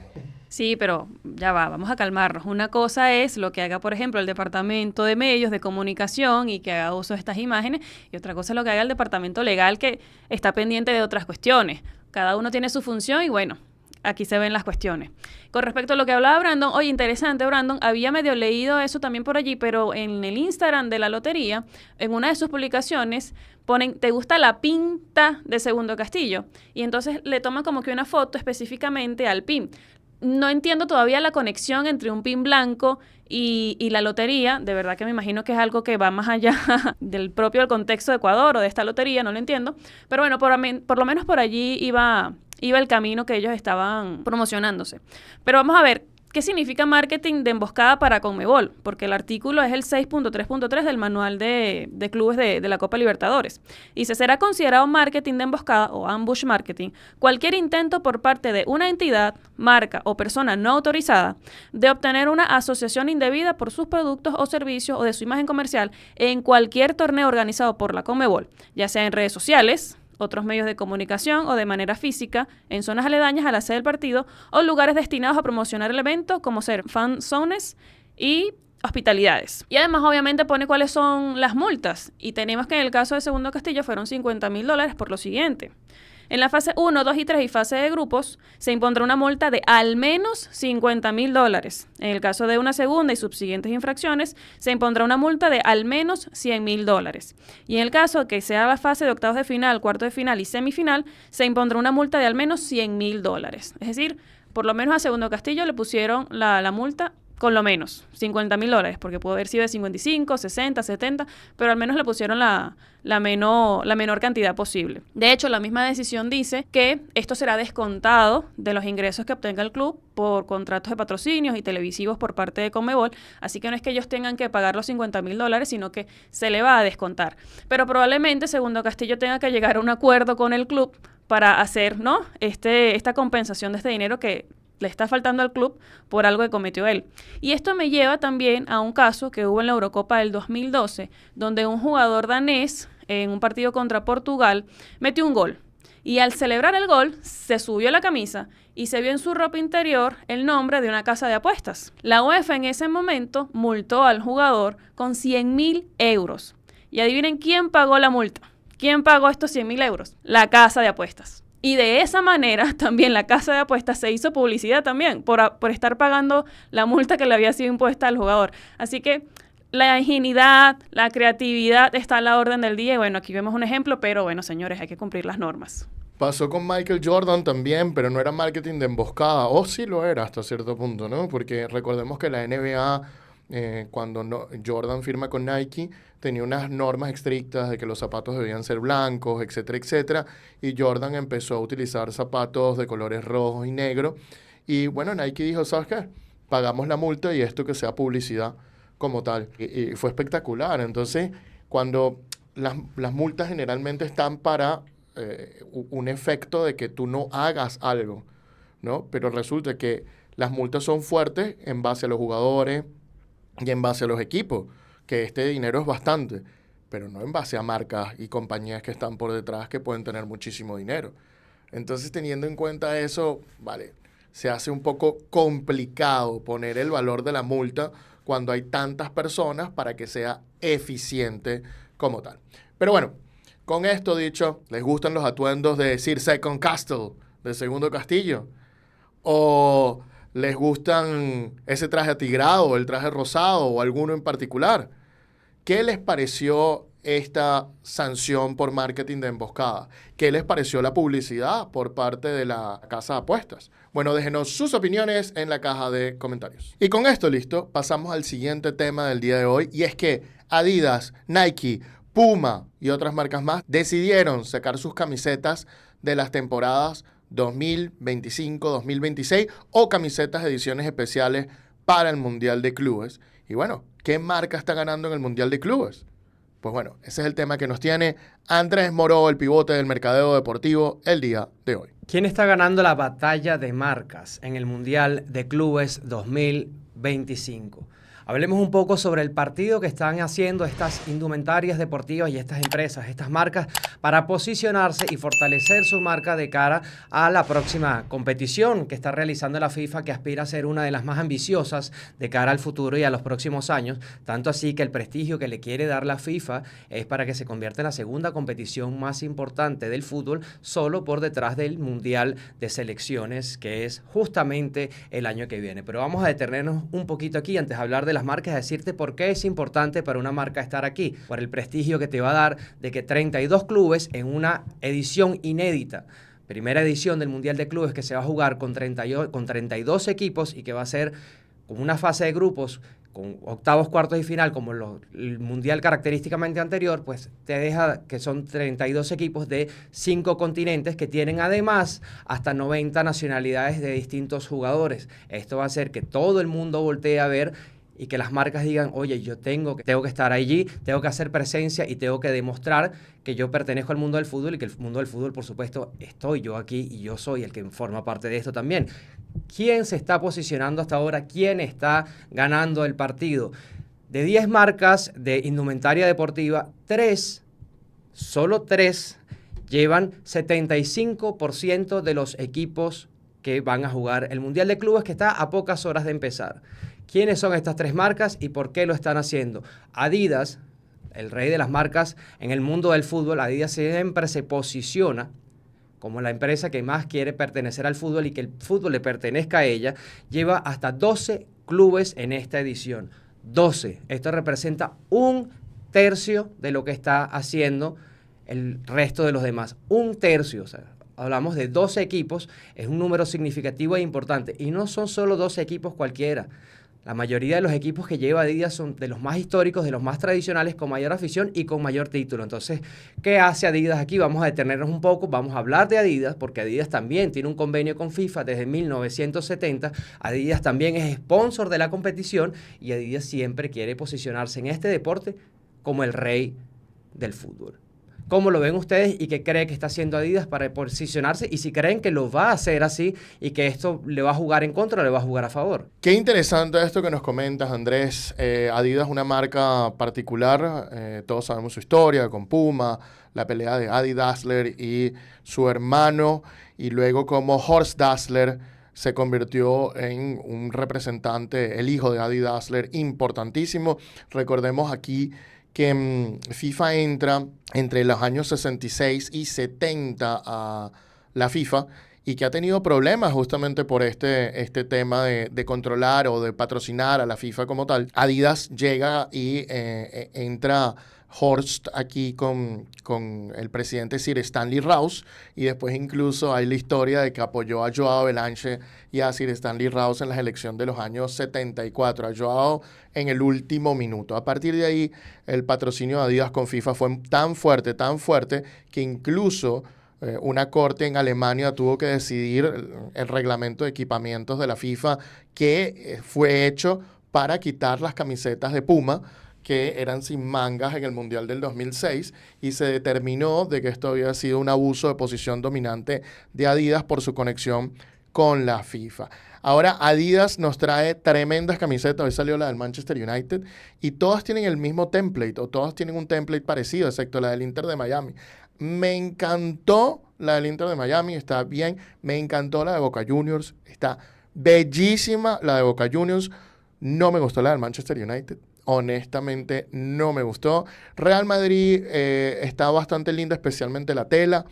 Speaker 3: Sí, pero ya va, vamos a calmarnos. Una cosa es lo que haga, por ejemplo, el Departamento de Medios de Comunicación y que haga uso de estas imágenes, y otra cosa es lo que haga el Departamento Legal, que está pendiente de otras cuestiones. Cada uno tiene su función y bueno, aquí se ven las cuestiones. Con respecto a lo que hablaba Brandon, oye, interesante, Brandon, había medio leído eso también por allí, pero en el Instagram de la lotería, en una de sus publicaciones, ponen, ¿te gusta la pinta de Segundo Castillo? Y entonces le toman como que una foto específicamente al pin. No entiendo todavía la conexión entre un pin blanco y la lotería. De verdad que me imagino que es algo que va más allá del propio contexto de Ecuador o de esta lotería, no lo entiendo. Pero bueno, por lo menos por allí iba el camino que ellos estaban promocionándose. Pero vamos a ver, ¿qué significa marketing de emboscada para Conmebol? Porque el artículo es el 6.3.3 del manual de clubes de la Copa Libertadores. Y se será considerado marketing de emboscada o ambush marketing cualquier intento por parte de una entidad, marca o persona no autorizada de obtener una asociación indebida por sus productos o servicios o de su imagen comercial en cualquier torneo organizado por la Conmebol, ya sea en redes sociales, otros medios de comunicación o de manera física, en zonas aledañas a la sede del partido o lugares destinados a promocionar el evento, como ser fan zones y hospitalidades. Y además, obviamente, pone cuáles son las multas. Y tenemos que en el caso de Segundo Castillo fueron $50.000 por lo siguiente. En la fase 1, 2 y 3 y fase de grupos se impondrá una multa de al menos $50.000. En el caso de una segunda y subsiguientes infracciones, se impondrá una multa de al menos $100.000. Y en el caso de que sea la fase de octavos de final, cuarto de final y semifinal, se impondrá una multa de al menos $100.000. Es decir, por lo menos a Segundo Castillo le pusieron la multa con lo menos $50.000, porque pudo haber sido de 55, 60, 70, pero al menos le pusieron la menor cantidad posible. De hecho, la misma decisión dice que esto será descontado de los ingresos que obtenga el club por contratos de patrocinios y televisivos por parte de Conmebol, así que no es que ellos tengan que pagar los $50.000, sino que se le va a descontar. Pero probablemente Segundo Castillo tenga que llegar a un acuerdo con el club para hacer, ¿no?, esta compensación de este dinero que le está faltando al club por algo que cometió él. Y esto me lleva también a un caso que hubo en la Eurocopa del 2012, donde un jugador danés, en un partido contra Portugal, metió un gol. Y al celebrar el gol, se subió la camisa y se vio en su ropa interior el nombre de una casa de apuestas. La UEFA en ese momento multó al jugador con 100.000 euros. Y adivinen quién pagó la multa. ¿Quién pagó estos 100.000 euros? La casa de apuestas. Y de esa manera también la casa de apuestas se hizo publicidad también por estar pagando la multa que le había sido impuesta al jugador. Así que la ingenuidad, la creatividad está a la orden del día. Y bueno, aquí vemos un ejemplo, pero bueno, señores, hay que cumplir las normas.
Speaker 1: Pasó con Michael Jordan también, pero no era marketing de emboscada. O sí lo era hasta cierto punto, ¿no? Porque recordemos que la NBA, cuando Jordan firma con Nike, tenía unas normas estrictas de que los zapatos debían ser blancos, etcétera, etcétera. Y Jordan empezó a utilizar zapatos de colores rojos y negros. Y bueno, Nike dijo, ¿sabes qué? Pagamos la multa y esto que sea publicidad como tal. Y fue espectacular. Entonces, cuando las multas generalmente están para un efecto de que tú no hagas algo, ¿no? Pero resulta que las multas son fuertes en base a los jugadores y en base a los equipos, que este dinero es bastante, pero no en base a marcas y compañías que están por detrás que pueden tener muchísimo dinero. Entonces, teniendo en cuenta eso, vale, se hace un poco complicado poner el valor de la multa cuando hay tantas personas para que sea eficiente como tal. Pero bueno, con esto dicho, ¿les gustan los atuendos de Sir Second Castle, de Segundo Castillo? ¿O les gustan ese traje atigrado, el traje rosado o alguno en particular? ¿Qué les pareció esta sanción por marketing de emboscada? ¿Qué les pareció la publicidad por parte de la casa de apuestas? Bueno, déjenos sus opiniones en la caja de comentarios. Y con esto listo, pasamos al siguiente tema del día de hoy, y es que Adidas, Nike, Puma y otras marcas más decidieron sacar sus camisetas de las temporadas 2025-2026 o camisetas de ediciones especiales para el Mundial de Clubes. Y bueno, ¿qué marca está ganando en el Mundial de Clubes? Pues bueno, ese es el tema que nos tiene Andrés Moró, el pivote del mercadeo deportivo, el día de hoy.
Speaker 4: ¿Quién está ganando la batalla de marcas en el Mundial de Clubes 2025? Hablemos un poco sobre el partido que están haciendo estas indumentarias deportivas y estas empresas, estas marcas, para posicionarse y fortalecer su marca de cara a la próxima competición que está realizando la FIFA, que aspira a ser una de las más ambiciosas de cara al futuro y a los próximos años. Tanto así que el prestigio que le quiere dar la FIFA es para que se convierta en la segunda competición más importante del fútbol, solo por detrás del Mundial de Selecciones, que es justamente el año que viene. Pero vamos a detenernos un poquito aquí antes de hablar de las marcas, decirte por qué es importante para una marca estar aquí, por el prestigio que te va a dar de que 32 clubes en una edición inédita, primera edición del Mundial de Clubes que se va a jugar con 32 equipos y que va a ser como una fase de grupos con octavos, cuartos y final como el Mundial característicamente anterior, pues te deja que son 32 equipos de 5 continentes que tienen además hasta 90 nacionalidades de distintos jugadores. Esto va a hacer que todo el mundo voltee a ver y que las marcas digan, oye, yo tengo que estar allí, tengo que hacer presencia y tengo que demostrar que yo pertenezco al mundo del fútbol y que el mundo del fútbol, por supuesto, estoy yo aquí y yo soy el que forma parte de esto también. ¿Quién se está posicionando hasta ahora? ¿Quién está ganando el partido? De 10 marcas de indumentaria deportiva, solo 3 llevan 75% de los equipos que van a jugar el Mundial de Clubes, que está a pocas horas de empezar. ¿Quiénes son estas 3 marcas y por qué lo están haciendo? Adidas, el rey de las marcas en el mundo del fútbol, Adidas siempre se posiciona como la empresa que más quiere pertenecer al fútbol y que el fútbol le pertenezca a ella. Lleva hasta 12 clubes en esta edición. 12. Esto representa 1/3 de lo que está haciendo el resto de los demás. 1/3, o sea, hablamos de 12 equipos, es un número significativo e importante. Y no son solo 12 equipos cualquiera. La mayoría de los equipos que lleva Adidas son de los más históricos, de los más tradicionales, con mayor afición y con mayor título. Entonces, ¿qué hace Adidas aquí? Vamos a detenernos un poco, vamos a hablar de Adidas, porque Adidas también tiene un convenio con FIFA desde 1970. Adidas también es sponsor de la competición y Adidas siempre quiere posicionarse en este deporte como el rey del fútbol. ¿Cómo lo ven ustedes y qué creen que está haciendo Adidas para posicionarse? Y si creen que lo va a hacer así y que esto le va a jugar en contra o le va a jugar a favor.
Speaker 1: Qué interesante esto que nos comentas, Andrés. Adidas es una marca particular. Todos sabemos su historia con Puma, la pelea de Adi Dassler y su hermano, y luego como Horst Dassler se convirtió en un representante, el hijo de Adi Dassler, importantísimo. Recordemos aquí que FIFA entra entre los años 66 y 70 a la FIFA y que ha tenido problemas justamente por este tema de controlar o de patrocinar a la FIFA como tal. Adidas llega y entra Horst aquí con el presidente Sir Stanley Rouse, y después incluso hay la historia de que apoyó a Joao Belanche y a Sir Stanley Rouse en la elección de los años 74, a Joao en el último minuto. A partir de ahí, el patrocinio de Adidas con FIFA fue tan fuerte, que incluso una corte en Alemania tuvo que decidir el reglamento de equipamientos de la FIFA que fue hecho para quitar las camisetas de Puma, que eran sin mangas en el Mundial del 2006 y se determinó de que esto había sido un abuso de posición dominante de Adidas por su conexión con la FIFA. Ahora Adidas nos trae tremendas camisetas, hoy salió la del Manchester United y todas tienen el mismo template o todas tienen un template parecido, excepto la del Inter de Miami. Me encantó la del Inter de Miami, está bien, me encantó la de Boca Juniors, está bellísima la de Boca Juniors, no me gustó la del Manchester United. Honestamente no me gustó. Real Madrid está bastante linda, especialmente la tela,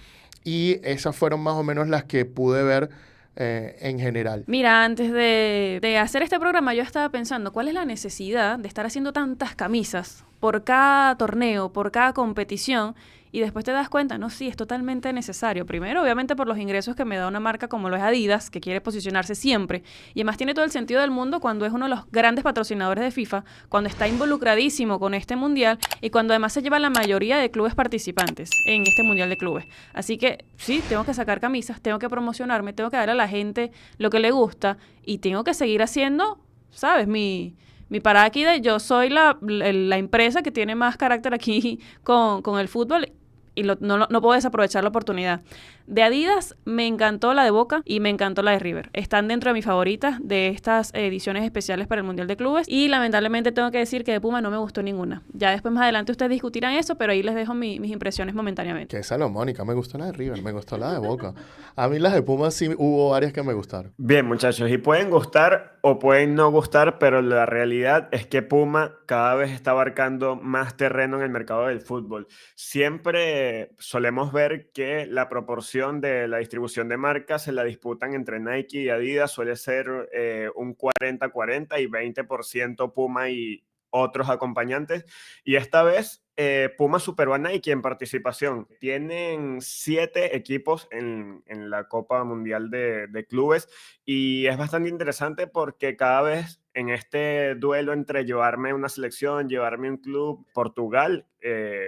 Speaker 1: y esas fueron más o menos las que pude ver en general.
Speaker 3: Mira, antes de hacer este programa yo estaba pensando, ¿cuál es la necesidad de estar haciendo tantas camisas por cada torneo, por cada competición? Y después te das cuenta, no, sí, es totalmente necesario. Primero, obviamente, por los ingresos que me da una marca como lo es Adidas, que quiere posicionarse siempre. Y además tiene todo el sentido del mundo cuando es uno de los grandes patrocinadores de FIFA, cuando está involucradísimo con este mundial y cuando además se lleva la mayoría de clubes participantes en este mundial de clubes. Así que sí, tengo que sacar camisas, tengo que promocionarme, tengo que darle a la gente lo que le gusta y tengo que seguir haciendo, ¿sabes? Mi parada aquí de yo soy la empresa que tiene más carácter aquí con el fútbol y no puedo desaprovechar la oportunidad. De Adidas me encantó la de Boca y me encantó la de River. Están dentro de mis favoritas de estas ediciones especiales para el Mundial de Clubes y lamentablemente tengo que decir que de Puma no me gustó ninguna. Ya después más adelante ustedes discutirán eso, pero ahí les dejo mis impresiones momentáneamente.
Speaker 1: Qué salomónica, me gustó la de River, me gustó la de Boca. A mí las de Puma sí hubo varias que me gustaron.
Speaker 5: Bien, muchachos, y pueden gustar o pueden no gustar, pero la realidad es que Puma cada vez está abarcando más terreno en el mercado del fútbol. Siempre solemos ver que la proporción de la distribución de marcas se la disputan entre Nike y Adidas, suele ser un 40-40 y 20% Puma y otros acompañantes. Y esta vez Puma superó a Nike en participación. Tienen 7 equipos en la Copa Mundial de Clubes y es bastante interesante porque cada vez en este duelo entre llevarme una selección, llevarme un club, Portugal,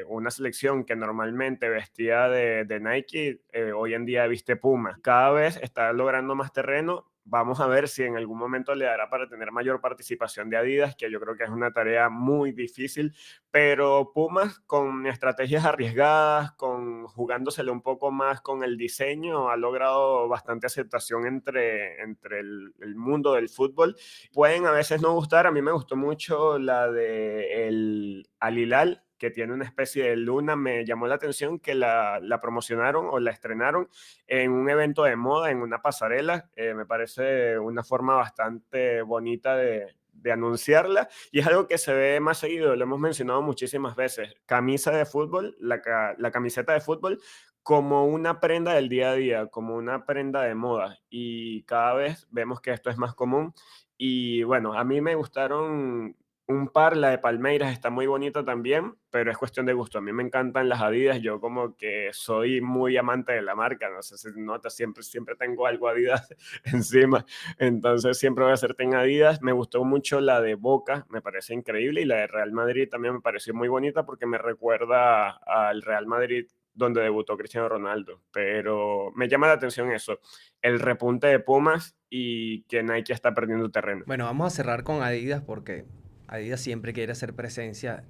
Speaker 5: una selección que normalmente vestía de Nike, hoy en día viste Puma. Cada vez está logrando más terreno. Vamos a ver si en algún momento le dará para tener mayor participación de Adidas, que yo creo que es una tarea muy difícil, pero Pumas con estrategias arriesgadas, jugándosele un poco más con el diseño, ha logrado bastante aceptación entre el mundo del fútbol. Pueden a veces no gustar, a mí me gustó mucho la de el Al Hilal, que tiene una especie de luna, me llamó la atención que la promocionaron o la estrenaron en un evento de moda, en una pasarela. Me parece una forma bastante bonita de anunciarla y es algo que se ve más seguido, lo hemos mencionado muchísimas veces. Camisa de fútbol, la camiseta de fútbol como una prenda del día a día, como una prenda de moda y cada vez vemos que esto es más común y bueno, a mí me gustaron un par, la de Palmeiras está muy bonita también, pero es cuestión de gusto. A mí me encantan las Adidas, yo como que soy muy amante de la marca, no sé si nota, siempre tengo algo Adidas encima, entonces siempre voy a hacerte en Adidas. Me gustó mucho la de Boca, me parece increíble, y la de Real Madrid también me pareció muy bonita porque me recuerda al Real Madrid donde debutó Cristiano Ronaldo, pero me llama la atención eso, el repunte de Pumas y que Nike está perdiendo terreno.
Speaker 4: Bueno, vamos a cerrar con Adidas porque Adidas siempre quiere hacer presencia,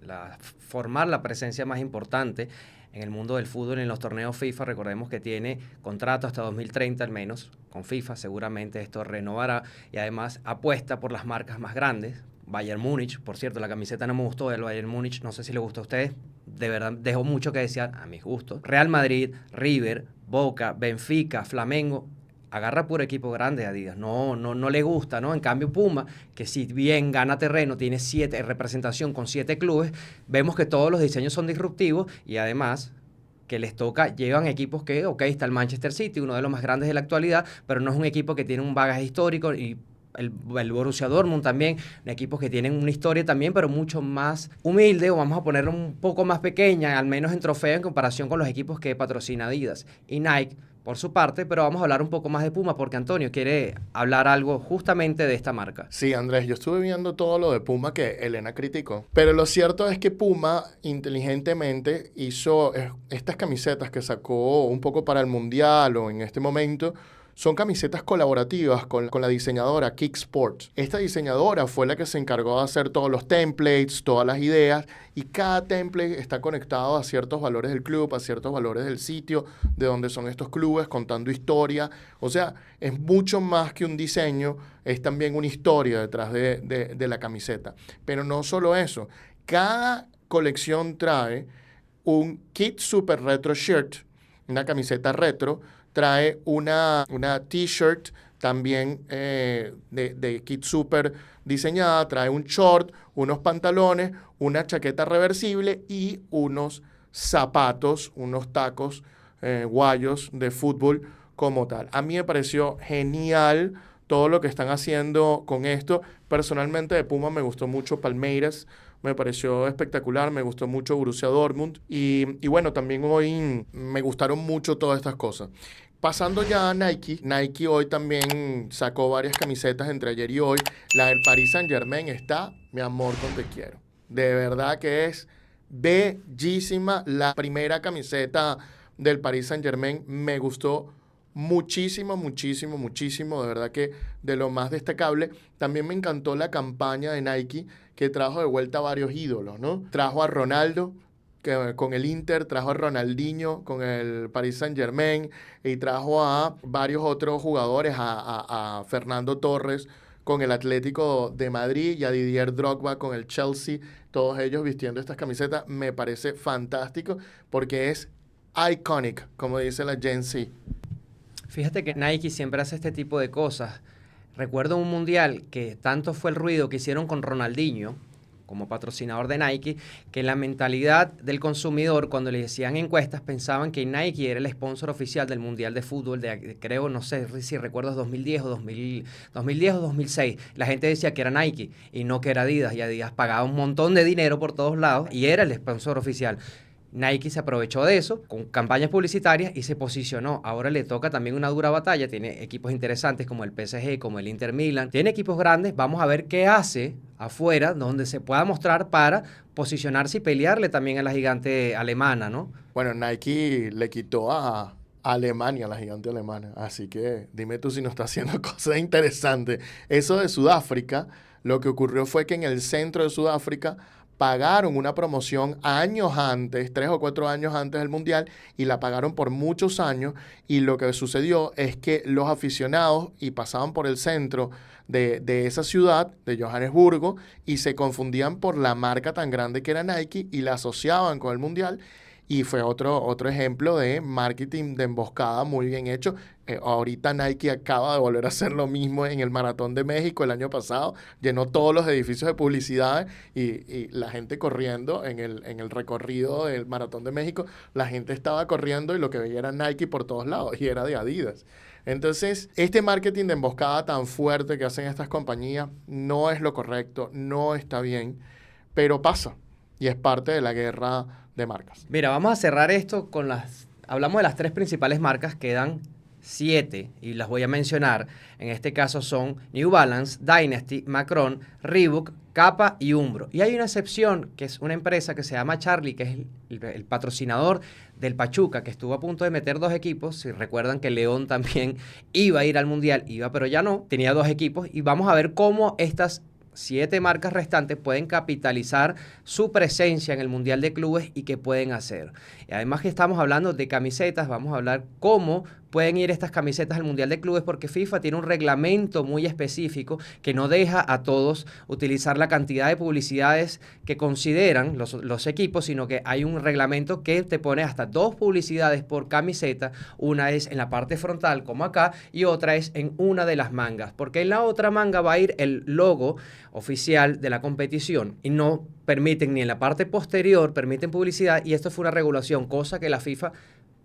Speaker 4: formar la presencia más importante en el mundo del fútbol en los torneos FIFA. Recordemos que tiene contrato hasta 2030 al menos con FIFA, seguramente esto renovará y además apuesta por las marcas más grandes. Bayern Múnich, por cierto, la camiseta no me gustó del Bayern Múnich, no sé si le gustó a ustedes, de verdad dejó mucho que desear a mis gustos. Real Madrid, River, Boca, Benfica, Flamengo, agarra puro equipo grande Adidas, no le gusta, ¿no? En cambio Puma, que si bien gana terreno, tiene 7 representación con 7 clubes, vemos que todos los diseños son disruptivos y además que les toca, llevan equipos que, ok, está el Manchester City, uno de los más grandes de la actualidad, pero no es un equipo que tiene un bagaje histórico y el Borussia Dortmund también, equipos que tienen una historia también, pero mucho más humilde, o vamos a ponerlo un poco más pequeña, al menos en trofeo en comparación con los equipos que patrocina Adidas y Nike, por su parte, pero vamos a hablar un poco más de Puma porque Antonio quiere hablar algo justamente de esta marca.
Speaker 1: Sí, Andrés, yo estuve viendo todo lo de Puma que Elena criticó, pero lo cierto es que Puma inteligentemente hizo estas camisetas que sacó un poco para el Mundial o en este momento, son camisetas colaborativas con la diseñadora Kick Sports. Esta diseñadora fue la que se encargó de hacer todos los templates, todas las ideas, y cada template está conectado a ciertos valores del club, a ciertos valores del sitio, de donde son estos clubes, contando historia. O sea, es mucho más que un diseño, es también una historia detrás de la camiseta. Pero no solo eso, cada colección trae un kit super retro shirt, una camiseta retro, trae una t-shirt también de kit super diseñada, trae un short, unos pantalones, una chaqueta reversible y unos zapatos, unos tacos guayos de fútbol como tal. A mí me pareció genial todo lo que están haciendo con esto. Personalmente de Puma me gustó mucho Palmeiras, me pareció espectacular, me gustó mucho Borussia Dortmund y bueno, también hoy me gustaron mucho todas estas cosas. Pasando ya a Nike, Nike hoy también sacó varias camisetas entre ayer y hoy. La del Paris Saint-Germain está, mi amor, con te quiero. De verdad que es bellísima. La primera camiseta del Paris Saint-Germain me gustó muchísimo, muchísimo, muchísimo. De verdad que de lo más destacable. También me encantó la campaña de Nike que trajo de vuelta a varios ídolos, ¿no? Trajo a Ronaldo con el Inter, trajo a Ronaldinho con el Paris Saint-Germain y trajo a varios otros jugadores, a Fernando Torres con el Atlético de Madrid y a Didier Drogba con el Chelsea, todos ellos vistiendo estas camisetas. Me parece fantástico porque es iconic, como dice la Gen Z.
Speaker 4: Fíjate que Nike siempre hace este tipo de cosas. Recuerdo un mundial que tanto fue el ruido que hicieron con Ronaldinho como patrocinador de Nike, que la mentalidad del consumidor, cuando le decían encuestas, pensaban que Nike era el sponsor oficial del Mundial de Fútbol, creo, no sé si recuerdas 2010 o 2010 o 2006. La gente decía que era Nike y no que era Adidas, y Adidas pagaba un montón de dinero por todos lados y era el sponsor oficial. Nike se aprovechó de eso con campañas publicitarias y se posicionó. Ahora le toca también una dura batalla. Tiene equipos interesantes como el PSG, como el Inter Milan. Tiene equipos grandes. Vamos a ver qué hace afuera donde se pueda mostrar para posicionarse y pelearle también a la gigante alemana, ¿no?
Speaker 1: Bueno, Nike le quitó a Alemania, la gigante alemana. Así que dime tú si no está haciendo cosas interesantes. Eso de Sudáfrica, lo que ocurrió fue que en el centro de Sudáfrica pagaron una promoción años antes, 3 o 4 años antes del Mundial, y la pagaron por muchos años, y lo que sucedió es que los aficionados y pasaban por el centro de esa ciudad, de Johannesburgo, y se confundían por la marca tan grande que era Nike y la asociaban con el Mundial. Y fue otro ejemplo de marketing de emboscada muy bien hecho. Ahorita Nike acaba de volver a hacer lo mismo en el Maratón de México el año pasado. Llenó todos los edificios de publicidad y la gente corriendo en el recorrido del Maratón de México. La gente estaba corriendo y lo que veía era Nike por todos lados y era de Adidas. Entonces, este marketing de emboscada tan fuerte que hacen estas compañías no es lo correcto, no está bien, pero pasa y es parte de la guerra de marcas.
Speaker 4: Mira, vamos a cerrar esto con hablamos de las 3 principales marcas, quedan 7 y las voy a mencionar. En este caso son New Balance, Dynasty, Macron, Reebok, Kappa y Umbro. Y hay una excepción, que es una empresa que se llama Charlie, que es el patrocinador del Pachuca, que estuvo a punto de meter 2 equipos. Si recuerdan que León también iba a ir al Mundial, pero ya no, tenía 2 equipos. Y vamos a ver cómo estas 7 marcas restantes pueden capitalizar su presencia en el Mundial de Clubes y qué pueden hacer. Y además que estamos hablando de camisetas, vamos a hablar cómo pueden ir estas camisetas al Mundial de Clubes, porque FIFA tiene un reglamento muy específico que no deja a todos utilizar la cantidad de publicidades que consideran los equipos, sino que hay un reglamento que te pone hasta 2 publicidades por camiseta. Una es en la parte frontal, como acá, y otra es en una de las mangas, porque en la otra manga va a ir el logo oficial de la competición y no permiten ni en la parte posterior, permiten publicidad, y esto fue una regulación, cosa que la FIFA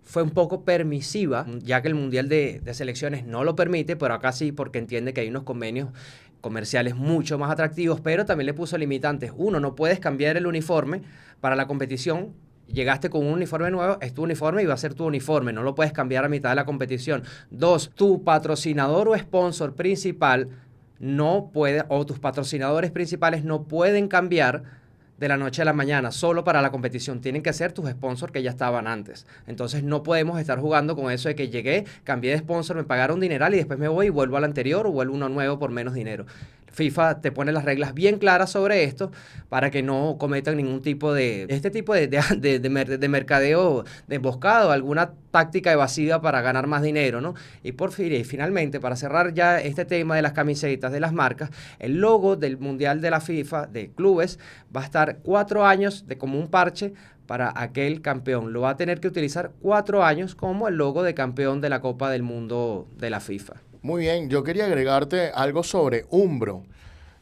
Speaker 4: fue un poco permisiva, ya que el Mundial de Selecciones no lo permite, pero acá sí, porque entiende que hay unos convenios comerciales mucho más atractivos, pero también le puso limitantes. 1, no puedes cambiar el uniforme para la competición. Llegaste con un uniforme nuevo, es tu uniforme y va a ser tu uniforme, no lo puedes cambiar a mitad de la competición. 2, tu patrocinador o sponsor principal no puede, o tus patrocinadores principales no pueden cambiar de la noche a la mañana, solo para la competición. Tienen que ser tus sponsors que ya estaban antes. Entonces no podemos estar jugando con eso de que llegué, cambié de sponsor, me pagaron dineral y después me voy y vuelvo al anterior o vuelvo a uno nuevo por menos dinero. FIFA te pone las reglas bien claras sobre esto para que no cometan ningún tipo de mercadeo de emboscado, alguna táctica evasiva para ganar más dinero, ¿no? Y finalmente, para cerrar ya este tema de las camisetas de las marcas, el logo del Mundial de la FIFA de clubes va a estar 4 años como un parche para aquel campeón. Lo va a tener que utilizar 4 años como el logo de campeón de la Copa del Mundo de la FIFA.
Speaker 1: Muy bien, yo quería agregarte algo sobre Umbro.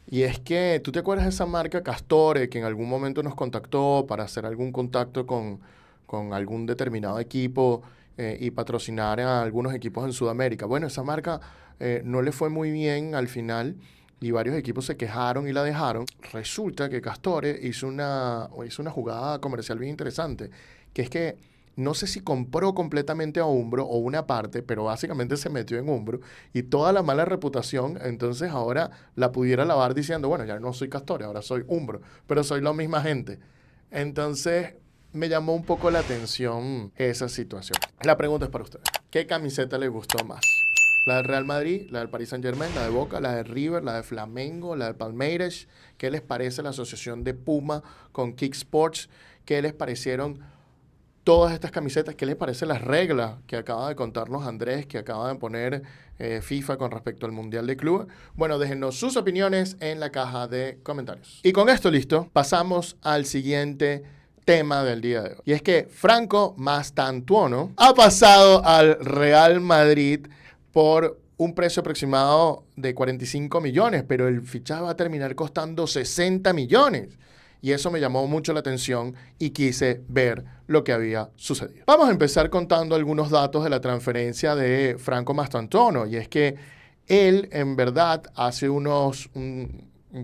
Speaker 1: Y es que, ¿tú te acuerdas de esa marca Castore que en algún momento nos contactó para hacer algún contacto con algún determinado equipo y patrocinar a algunos equipos en Sudamérica? Bueno, esa marca no le fue muy bien al final y varios equipos se quejaron y la dejaron. Resulta que Castore hizo una jugada comercial bien interesante, que es que no sé si compró completamente a Umbro o una parte, pero básicamente se metió en Umbro y toda la mala reputación, entonces ahora la pudiera lavar diciendo, bueno, ya no soy Castore, ahora soy Umbro, pero soy la misma gente. Entonces me llamó un poco la atención esa situación. La pregunta es para ustedes. ¿Qué camiseta les gustó más? ¿La del Real Madrid, la del Paris Saint-Germain, la de Boca, la de River, la de Flamengo, la de Palmeiras? ¿Qué les parece la asociación de Puma con Kick Sports? ¿Qué les parecieron todas estas camisetas? ¿Qué les parecen las reglas que acaba de contarnos Andrés, que acaba de poner FIFA con respecto al Mundial de Clubes? Bueno, déjenos sus opiniones en la caja de comentarios. Y con esto listo, pasamos al siguiente tema del día de hoy. Y es que Franco Mastantuono ha pasado al Real Madrid por un precio aproximado de 45 millones, pero el fichaje va a terminar costando 60 millones. Y eso me llamó mucho la atención y quise ver lo que había sucedido. Vamos a empezar contando algunos datos de la transferencia de Franco Mastantuono. Y es que él, en verdad, hace un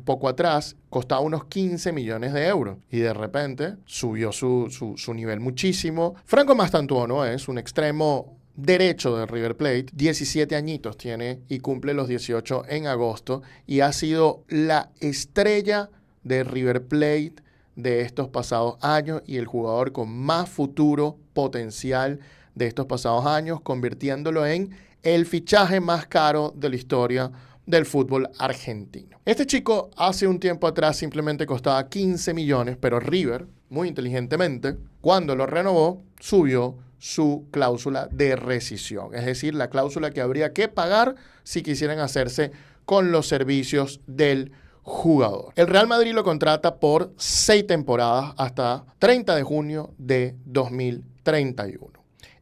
Speaker 1: poco atrás, costaba unos 15 millones de euros. Y de repente subió su nivel muchísimo. Franco Mastantuono es un extremo derecho de River Plate, 17 añitos tiene y cumple los 18 en agosto. Y ha sido la estrella de River Plate de estos pasados años y el jugador con más futuro potencial de estos pasados años, convirtiéndolo en el fichaje más caro de la historia del fútbol argentino. Este chico hace un tiempo atrás simplemente costaba 15 millones, pero River, muy inteligentemente, cuando lo renovó, subió su cláusula de rescisión, es decir, la cláusula que habría que pagar si quisieran hacerse con los servicios del jugador. El Real Madrid lo contrata por 6 temporadas hasta 30 de junio de 2031.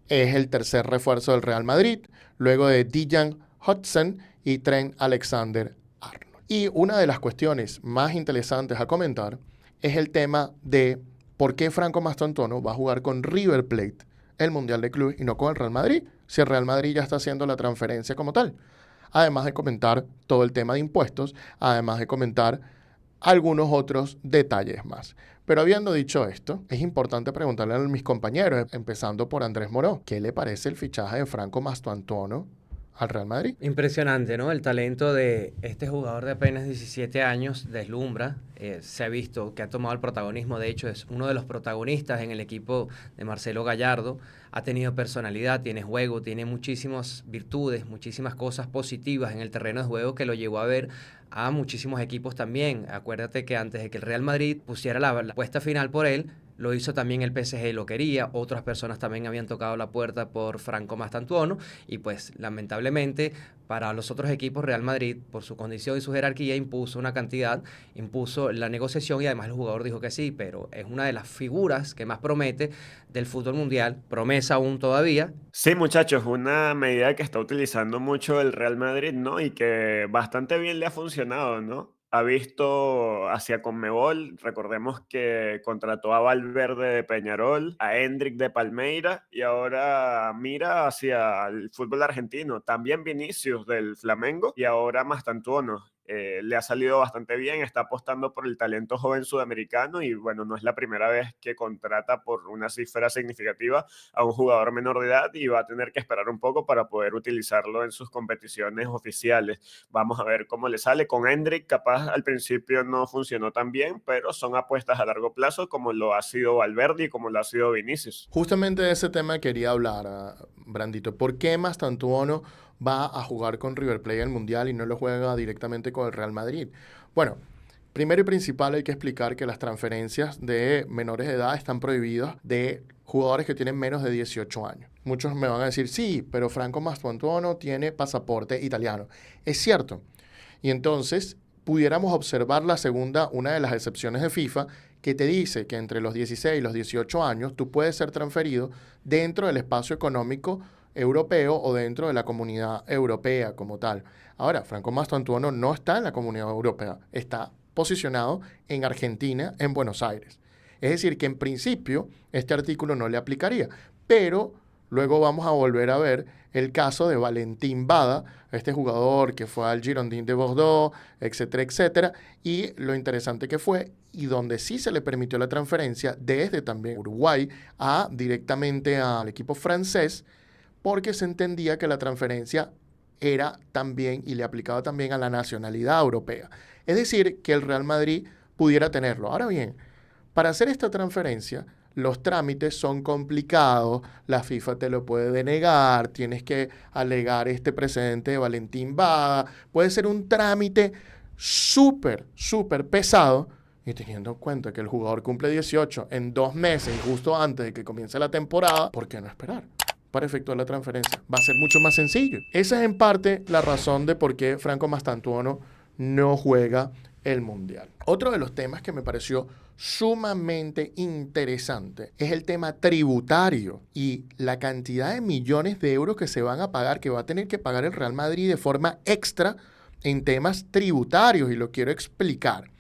Speaker 1: Es el tercer refuerzo del Real Madrid, luego de Dejan Hudson y Trent Alexander-Arnold. Y una de las cuestiones más interesantes a comentar es el tema de por qué Franco Mastantuono va a jugar con River Plate el Mundial de Clubes y no con el Real Madrid, si el Real Madrid ya está haciendo la transferencia como tal. Además de comentar todo el tema de impuestos, además de comentar algunos otros detalles más. Pero habiendo dicho esto, es importante preguntarle a mis compañeros, empezando por Andrés Moró, ¿qué le parece el fichaje de Franco Mastantuono al Real Madrid?
Speaker 4: Impresionante, ¿no? El talento de este jugador de apenas 17 años deslumbra. Se ha visto que ha tomado el protagonismo. De hecho, es uno de los protagonistas en el equipo de Marcelo Gallardo. Ha tenido personalidad, tiene juego, tiene muchísimas virtudes, muchísimas cosas positivas en el terreno de juego que lo llevó a ver a muchísimos equipos también. Acuérdate que antes de que el Real Madrid pusiera la apuesta final por él, lo hizo también el PSG, lo quería. Otras personas también habían tocado la puerta por Franco Mastantuono. Y pues, lamentablemente, para los otros equipos, Real Madrid, por su condición y su jerarquía, impuso una cantidad, impuso la negociación y además el jugador dijo que sí. Pero es una de las figuras que más promete del fútbol mundial. Promesa aún todavía.
Speaker 5: Sí, muchachos, una medida que está utilizando mucho el Real Madrid, ¿no? Y que bastante bien le ha funcionado, ¿no? Ha visto hacia Conmebol, recordemos que contrató a Valverde de Peñarol, a Hendrik de Palmeiras y ahora mira hacia el fútbol argentino, también Vinicius del Flamengo y ahora Mastantuono. le ha salido bastante bien, está apostando por el talento joven sudamericano y bueno, no es la primera vez que contrata por una cifra significativa a un jugador menor de edad y va a tener que esperar un poco para poder utilizarlo en sus competiciones oficiales. Vamos a ver cómo le sale con Endrick, capaz al principio no funcionó tan bien, pero son apuestas a largo plazo como lo ha sido Valverde y como lo ha sido Vinicius.
Speaker 1: Justamente de ese tema quería hablar, Brandito. ¿Por qué Mastantuono va a jugar con River Plate el Mundial y no lo juega directamente con el Real Madrid? Bueno, primero y principal hay que explicar que las transferencias de menores de edad están prohibidas de jugadores que tienen menos de 18 años. Muchos me van a decir, sí, pero Franco Mastantuono tiene pasaporte italiano. Es cierto. Y entonces pudiéramos observar la segunda, una de las excepciones de FIFA, que te dice que entre los 16 y los 18 años tú puedes ser transferido dentro del espacio económico europeo o dentro de la comunidad europea como tal. Ahora, Franco Mastantuono no está en la comunidad europea, está posicionado en Argentina, en Buenos Aires. Es decir, que en principio este artículo no le aplicaría, pero luego vamos a volver a ver el caso de Valentín Bada, este jugador que fue al Girondins de Bordeaux, etcétera, etcétera, y lo interesante que fue, y donde sí se le permitió la transferencia desde también Uruguay directamente al equipo francés, porque se entendía que la transferencia era también y le aplicaba también a la nacionalidad europea. Es decir, que el Real Madrid pudiera tenerlo. Ahora bien, para hacer esta transferencia, los trámites son complicados, la FIFA te lo puede denegar, tienes que alegar este precedente de Valentín Bada, puede ser un trámite súper pesado, y teniendo en cuenta que el jugador cumple 18 en 2 meses, justo antes de que comience la temporada, ¿por qué no esperar para efectuar la transferencia? Va a ser mucho más sencillo. Esa es en parte la razón de por qué Franco Mastantuono no juega el Mundial. Otro de los temas que me pareció sumamente interesante es el tema tributario y la cantidad de millones de euros que se van a pagar, que va a tener que pagar el Real Madrid de forma extra en temas tributarios, y lo quiero explicar.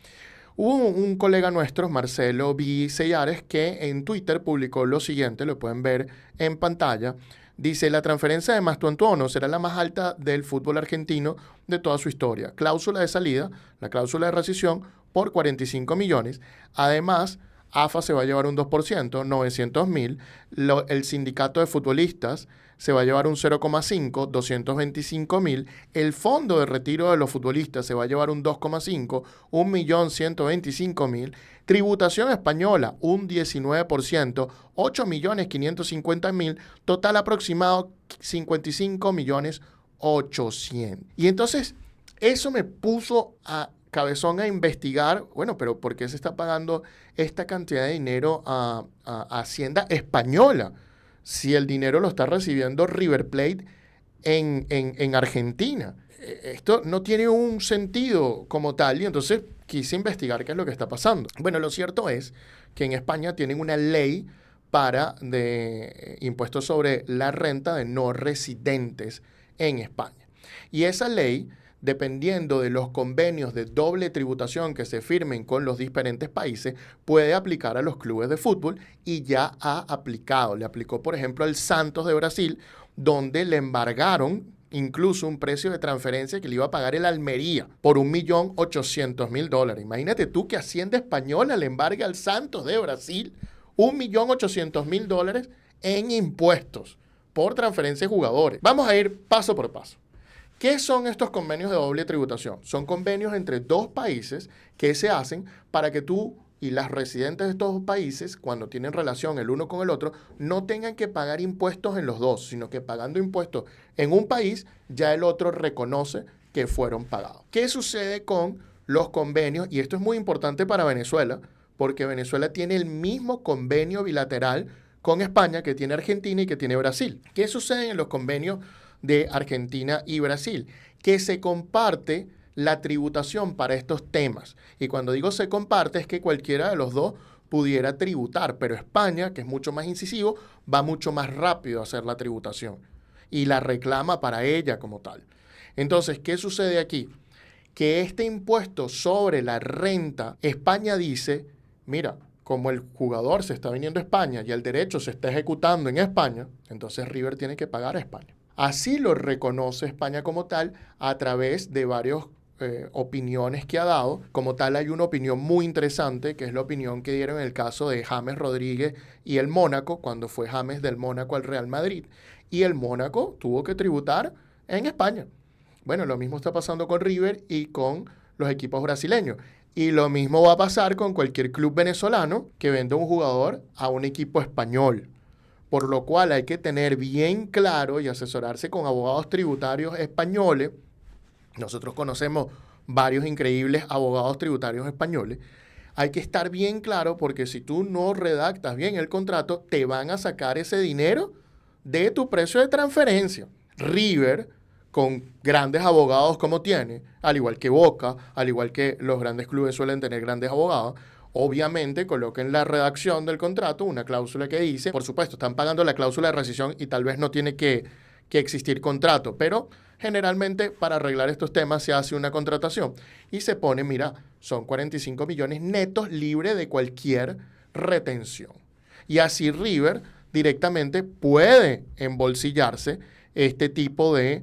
Speaker 1: Hubo un colega nuestro, Marcelo Vicellares, que en Twitter publicó lo siguiente, lo pueden ver en pantalla. Dice, la transferencia de Mastantuono será la más alta del fútbol argentino de toda su historia. Cláusula de salida, la cláusula de rescisión, por 45 millones. Además, AFA se va a llevar un 2%, 900.000. El sindicato de futbolistas se va a llevar un 0,5, 225.000. El fondo de retiro de los futbolistas se va a llevar un 2,5, 1.125.000. Tributación española, un 19%, 8.550.000. Total aproximado, 55.800.000. Y entonces, eso me puso a cabezón a investigar, bueno, pero ¿por qué se está pagando esta cantidad de dinero a Hacienda Española si el dinero lo está recibiendo River Plate en Argentina? Esto no tiene un sentido como tal, y entonces quise investigar qué es lo que está pasando. Bueno, lo cierto es que en España tienen una ley de impuestos sobre la renta de no residentes en España. Y esa ley, dependiendo de los convenios de doble tributación que se firmen con los diferentes países, puede aplicar a los clubes de fútbol, y ya ha aplicado. Le aplicó, por ejemplo, al Santos de Brasil, donde le embargaron incluso un precio de transferencia que le iba a pagar el Almería por $1.800.000. Imagínate tú que Hacienda Española le embargue al Santos de Brasil $1.800.000 en impuestos por transferencia de jugadores. Vamos a ir paso por paso. ¿Qué son estos convenios de doble tributación? Son convenios entre dos países que se hacen para que tú y las residentes de estos países, cuando tienen relación el uno con el otro, no tengan que pagar impuestos en los dos, sino que pagando impuestos en un país, ya el otro reconoce que fueron pagados. ¿Qué sucede con los convenios? Y esto es muy importante para Venezuela, porque Venezuela tiene el mismo convenio bilateral con España que tiene Argentina y que tiene Brasil. ¿Qué sucede en los convenios de Argentina y Brasil? Que se comparte la tributación para estos temas. Y cuando digo se comparte, es que cualquiera de los dos pudiera tributar, pero España, que es mucho más incisivo, va mucho más rápido a hacer la tributación y la reclama para ella como tal. Entonces, ¿qué sucede aquí? Que este impuesto sobre la renta, España dice, mira, como el jugador se está viniendo a España y el derecho se está ejecutando en España, entonces River tiene que pagar a España. Así lo reconoce España como tal a través de varios opiniones que ha dado. Como tal, hay una opinión muy interesante, que es la opinión que dieron en el caso de James Rodríguez y el Mónaco, cuando fue James del Mónaco al Real Madrid, y el Mónaco tuvo que tributar en España. Bueno, lo mismo está pasando con River y con los equipos brasileños. Y lo mismo va a pasar con cualquier club venezolano que venda un jugador a un equipo español. Por lo cual hay que tener bien claro y asesorarse con abogados tributarios españoles. Nosotros conocemos varios increíbles abogados tributarios españoles. Hay que estar bien claro, porque si tú no redactas bien el contrato, te van a sacar ese dinero de tu precio de transferencia. River, con grandes abogados como tiene, al igual que Boca, al igual que los grandes clubes suelen tener grandes abogados, obviamente coloca en la redacción del contrato una cláusula que dice, por supuesto, están pagando la cláusula de rescisión y tal vez no tiene que existir contrato, pero generalmente para arreglar estos temas se hace una contratación y se pone, mira, son 45 millones netos libre de cualquier retención. Y así River directamente puede embolsillarse este tipo de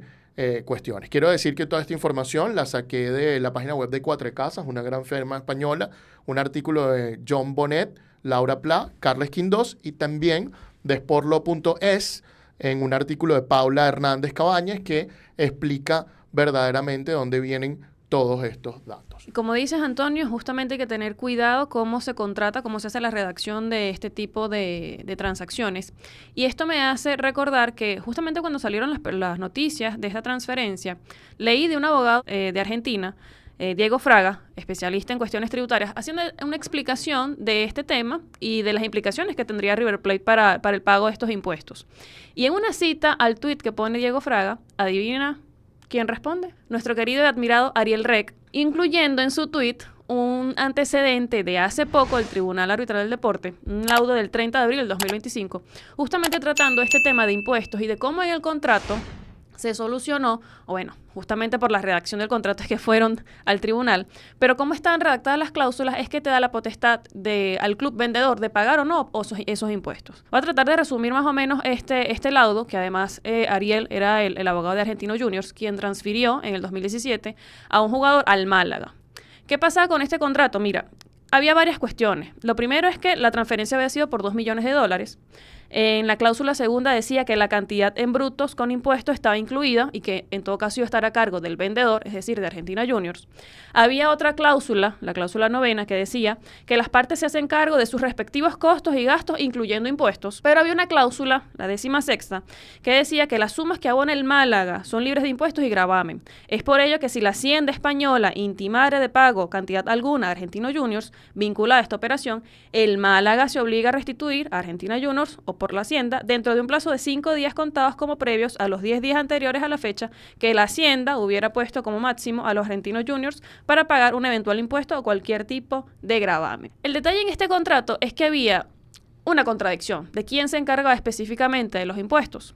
Speaker 1: cuestiones. Quiero decir que toda esta información la saqué de la página web de Cuatro Casas, una gran firma española, un artículo de John Bonnet, Laura Pla, Carles Quindós y también de Sportlo.es, en un artículo de Paula Hernández Cabañas que explica verdaderamente dónde vienen todos estos datos.
Speaker 3: Como dices, Antonio, justamente hay que tener cuidado cómo se contrata, cómo se hace la redacción de este tipo de transacciones. Y esto me hace recordar que justamente cuando salieron las noticias de esta transferencia, leí de un abogado de Argentina, Diego Fraga, especialista en cuestiones tributarias, haciendo una explicación de este tema y de las implicaciones que tendría River Plate para el pago de estos impuestos. Y en una cita al tuit que pone Diego Fraga, adivina ¿quién responde? Nuestro querido y admirado Ariel Rec, incluyendo en su tuit un antecedente de hace poco del Tribunal Arbitral del Deporte, un laudo del 30 de abril del 2025, justamente tratando este tema de impuestos y de cómo en el contrato se solucionó, o bueno, justamente por la redacción del contrato es que fueron al tribunal, pero cómo están redactadas las cláusulas es que te da la potestad al club vendedor de pagar o no esos impuestos. Voy a tratar de resumir más o menos este laudo, que además Ariel era el abogado de Argentinos Juniors, quien transfirió en el 2017 a un jugador al Málaga. ¿Qué pasaba con este contrato? Mira, había varias cuestiones. Lo primero es que la transferencia había sido por $2 millones. En la cláusula segunda decía que la cantidad en brutos con impuestos estaba incluida y que en todo caso iba a estar a cargo del vendedor, es decir, de Argentina Juniors. Había otra cláusula, la cláusula novena, que decía que las partes se hacen cargo de sus respectivos costos y gastos, incluyendo impuestos. Pero había una cláusula, la 16ª, que decía que las sumas que abona el Málaga son libres de impuestos y gravamen. Es por ello que si la Hacienda española intimara de pago cantidad alguna a Argentinos Juniors vinculada a esta operación, el Málaga se obliga a restituir a Argentina Juniors o por la Hacienda dentro de un plazo de 5 días contados como previos a los 10 días anteriores a la fecha que la Hacienda hubiera puesto como máximo a los Argentinos Juniors para pagar un eventual impuesto o cualquier tipo de gravamen. El detalle en este contrato es que había una contradicción de quién se encargaba específicamente de los impuestos.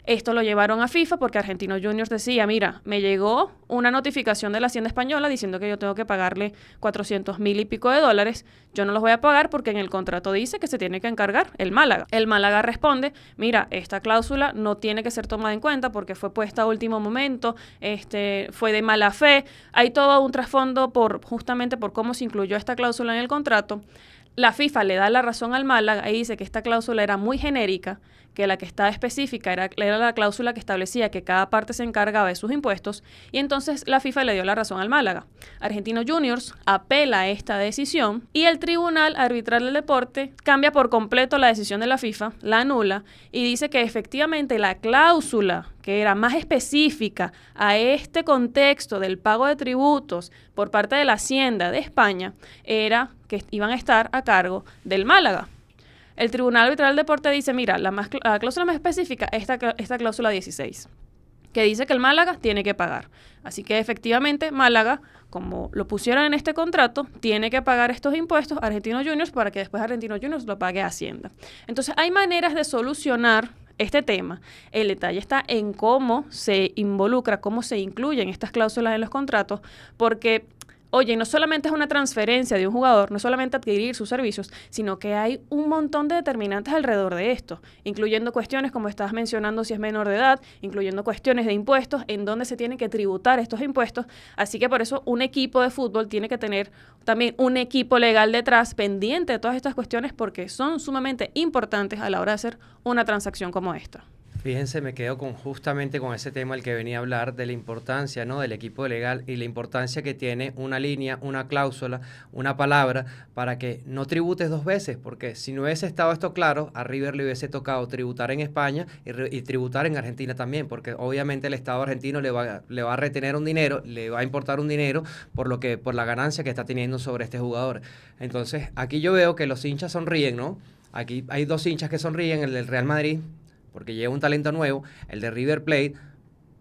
Speaker 3: Esto lo llevaron a FIFA porque Argentinos Juniors decía, mira, me llegó una notificación de la Hacienda Española diciendo que yo tengo que pagarle 400,000 y pico de dólares. Yo no los voy a pagar porque en el contrato dice que se tiene que encargar el Málaga. El Málaga responde, mira, esta cláusula no tiene que ser tomada en cuenta porque fue puesta a último momento, fue de mala fe. Hay todo un trasfondo justamente por cómo se incluyó esta cláusula en el contrato. La FIFA le da la razón al Málaga y dice que esta cláusula era muy genérica, que la que estaba específica era la cláusula que establecía que cada parte se encargaba de sus impuestos, y entonces la FIFA le dio la razón al Málaga. Argentinos Juniors apela a esta decisión y el Tribunal Arbitral del Deporte cambia por completo la decisión de la FIFA, la anula y dice que efectivamente la cláusula que era más específica a este contexto del pago de tributos por parte de la Hacienda de España era que iban a estar a cargo del Málaga. El Tribunal Arbitral del Deporte dice, mira, la cláusula más específica es esta cláusula 16, que dice que el Málaga tiene que pagar. Así que efectivamente Málaga, como lo pusieron en este contrato, tiene que pagar estos impuestos a Argentinos Juniors para que después Argentinos Juniors lo pague a Hacienda. Entonces hay maneras de solucionar este tema. El detalle está en cómo se involucra, cómo se incluyen estas cláusulas en los contratos, porque Oye, no solamente es una transferencia de un jugador, no es solamente adquirir sus servicios, sino que hay un montón de determinantes alrededor de esto, incluyendo cuestiones como estabas mencionando si es menor de edad, incluyendo cuestiones de impuestos, en dónde se tienen que tributar estos impuestos. Así que por eso un equipo de fútbol tiene que tener también un equipo legal detrás pendiente de todas estas cuestiones porque son sumamente importantes a la hora de hacer una transacción como esta.
Speaker 4: Fíjense, me quedo justamente con ese tema al que venía a hablar, de la importancia, ¿no?, del equipo legal y la importancia que tiene una línea, una cláusula, una palabra, para que no tributes dos veces, porque si no hubiese estado esto claro, a River le hubiese tocado tributar en España y tributar en Argentina también, porque obviamente el Estado argentino le va a retener un dinero, le va a importar un dinero por la ganancia que está teniendo sobre este jugador. Entonces, aquí yo veo que los hinchas sonríen, ¿no? Aquí hay dos hinchas que sonríen, el del Real Madrid, porque llega un talento nuevo, el de River Plate,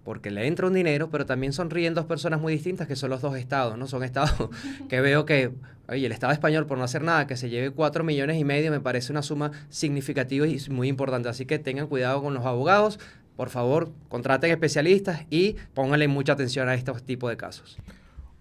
Speaker 4: porque le entra un dinero, pero también sonríen dos personas muy distintas, que son los dos estados, ¿no? Son estados que veo que, oye, el Estado español, por no hacer nada, que se lleve 4,5 millones, me parece una suma significativa y muy importante. Así que tengan cuidado con los abogados, por favor, contraten especialistas y pónganle mucha atención a estos tipos de casos.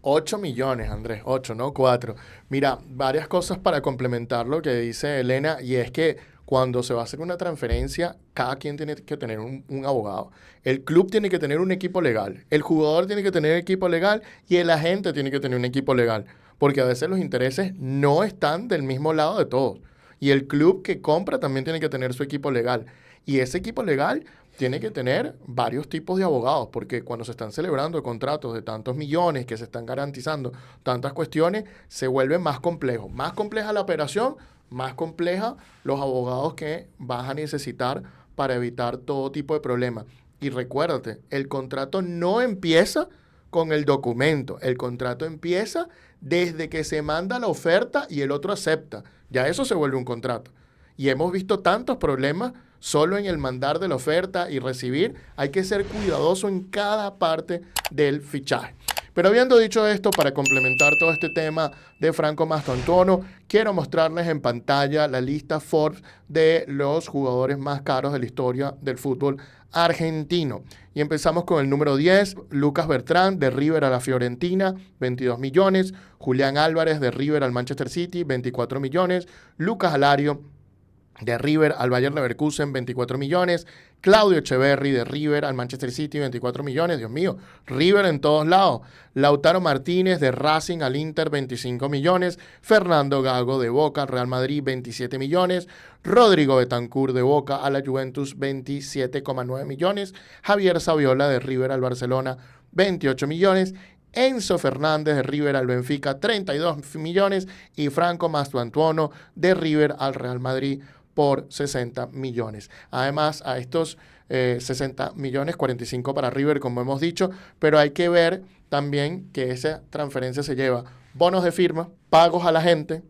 Speaker 1: 8 millones, Andrés, 8, no 4. Mira, varias cosas para complementar lo que dice Elena, y es que cuando se va a hacer una transferencia, cada quien tiene que tener un abogado. El club tiene que tener un equipo legal, el jugador tiene que tener equipo legal y el agente tiene que tener un equipo legal, porque a veces los intereses no están del mismo lado de todos. Y el club que compra también tiene que tener su equipo legal. Y ese equipo legal tiene que tener varios tipos de abogados, porque cuando se están celebrando contratos de tantos millones, que se están garantizando tantas cuestiones, se vuelve más complejo. Más compleja la operación, más compleja los abogados que vas a necesitar para evitar todo tipo de problemas. Y recuérdate, el contrato no empieza con el documento, el contrato empieza desde que se manda la oferta y el otro acepta. Ya eso se vuelve un contrato. Y hemos visto tantos problemas solo en el mandar de la oferta y recibir. Hay que ser cuidadoso en cada parte del fichaje. Pero habiendo dicho esto, para complementar todo este tema de Franco Mastantuono, quiero mostrarles en pantalla la lista Forbes de los jugadores más caros de la historia del fútbol argentino. Y empezamos con el número 10, Lucas Bertrand, de River a la Fiorentina, 22 millones. Julián Álvarez, de River al Manchester City, 24 millones. Lucas Alario, de River al Bayer Leverkusen, 24 millones. Claudio Echeverri, de River al Manchester City, 24 millones. Dios mío, River en todos lados. Lautaro Martínez, de Racing al Inter, 25 millones. Fernando Gago, de Boca al Real Madrid, 27 millones. Rodrigo Bentancur, de Boca a la Juventus, 27,9 millones. Javier Saviola, de River al Barcelona, 28 millones. Enzo Fernández, de River al Benfica, 32 millones. Y Franco Mastantuono, de River al Real Madrid, por 60 millones. Además, a estos 60 millones, 45 para River, como hemos dicho, pero hay que ver también que esa transferencia se lleva bonos de firma, pagos a la gente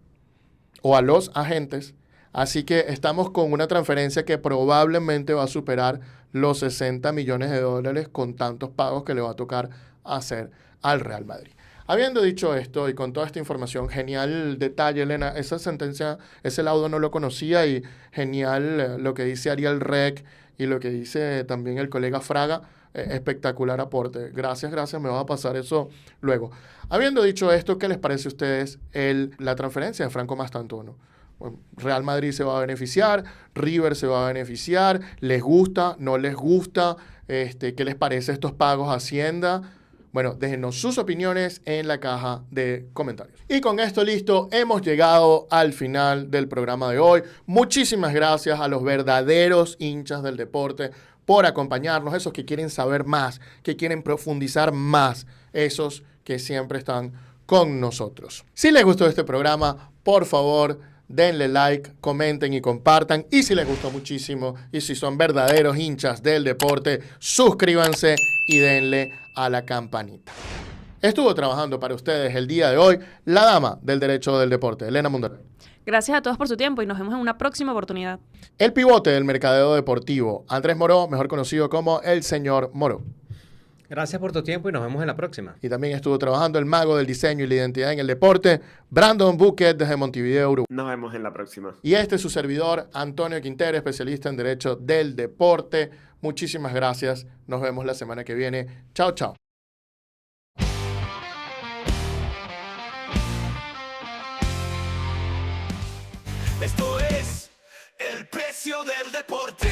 Speaker 1: o a los agentes, así que estamos con una transferencia que probablemente va a superar los 60 millones de dólares con tantos pagos que le va a tocar hacer al Real Madrid. Habiendo dicho esto y con toda esta información, genial detalle, Elena, esa sentencia, ese laudo no lo conocía y genial lo que dice Ariel Rec y lo que dice también el colega Fraga, espectacular aporte. Gracias, me va a pasar eso luego. Habiendo dicho esto, ¿qué les parece a ustedes la transferencia de Franco Mastantuono? Bueno, Real Madrid se va a beneficiar, River se va a beneficiar, ¿les gusta, no les gusta? ¿Qué les parece estos pagos a Hacienda? Bueno, déjenos sus opiniones en la caja de comentarios. Y con esto listo, hemos llegado al final del programa de hoy. Muchísimas gracias a los verdaderos hinchas del deporte por acompañarnos, esos que quieren saber más, que quieren profundizar más, esos que siempre están con nosotros. Si les gustó este programa, por favor, denle like, comenten y compartan. Y si les gustó muchísimo y si son verdaderos hinchas del deporte, suscríbanse y denle a la campanita. Estuvo trabajando para ustedes el día de hoy la dama del derecho del deporte, Elena Mundaray.
Speaker 3: Gracias a todos por su tiempo y nos vemos en una próxima oportunidad.
Speaker 1: El pivote del mercadeo deportivo, Andrés Moró, mejor conocido como el señor Moró.
Speaker 4: Gracias por tu tiempo y nos vemos en la próxima.
Speaker 1: Y también estuvo trabajando el mago del diseño y la identidad en el deporte, Brandon Buquet, desde Montevideo, Uruguay.
Speaker 5: Nos vemos en la próxima.
Speaker 1: Y este es su servidor, Antonio Quintero, especialista en derecho del deporte. Muchísimas gracias. Nos vemos la semana que viene. Chao, chao.
Speaker 2: Esto es el precio del deporte.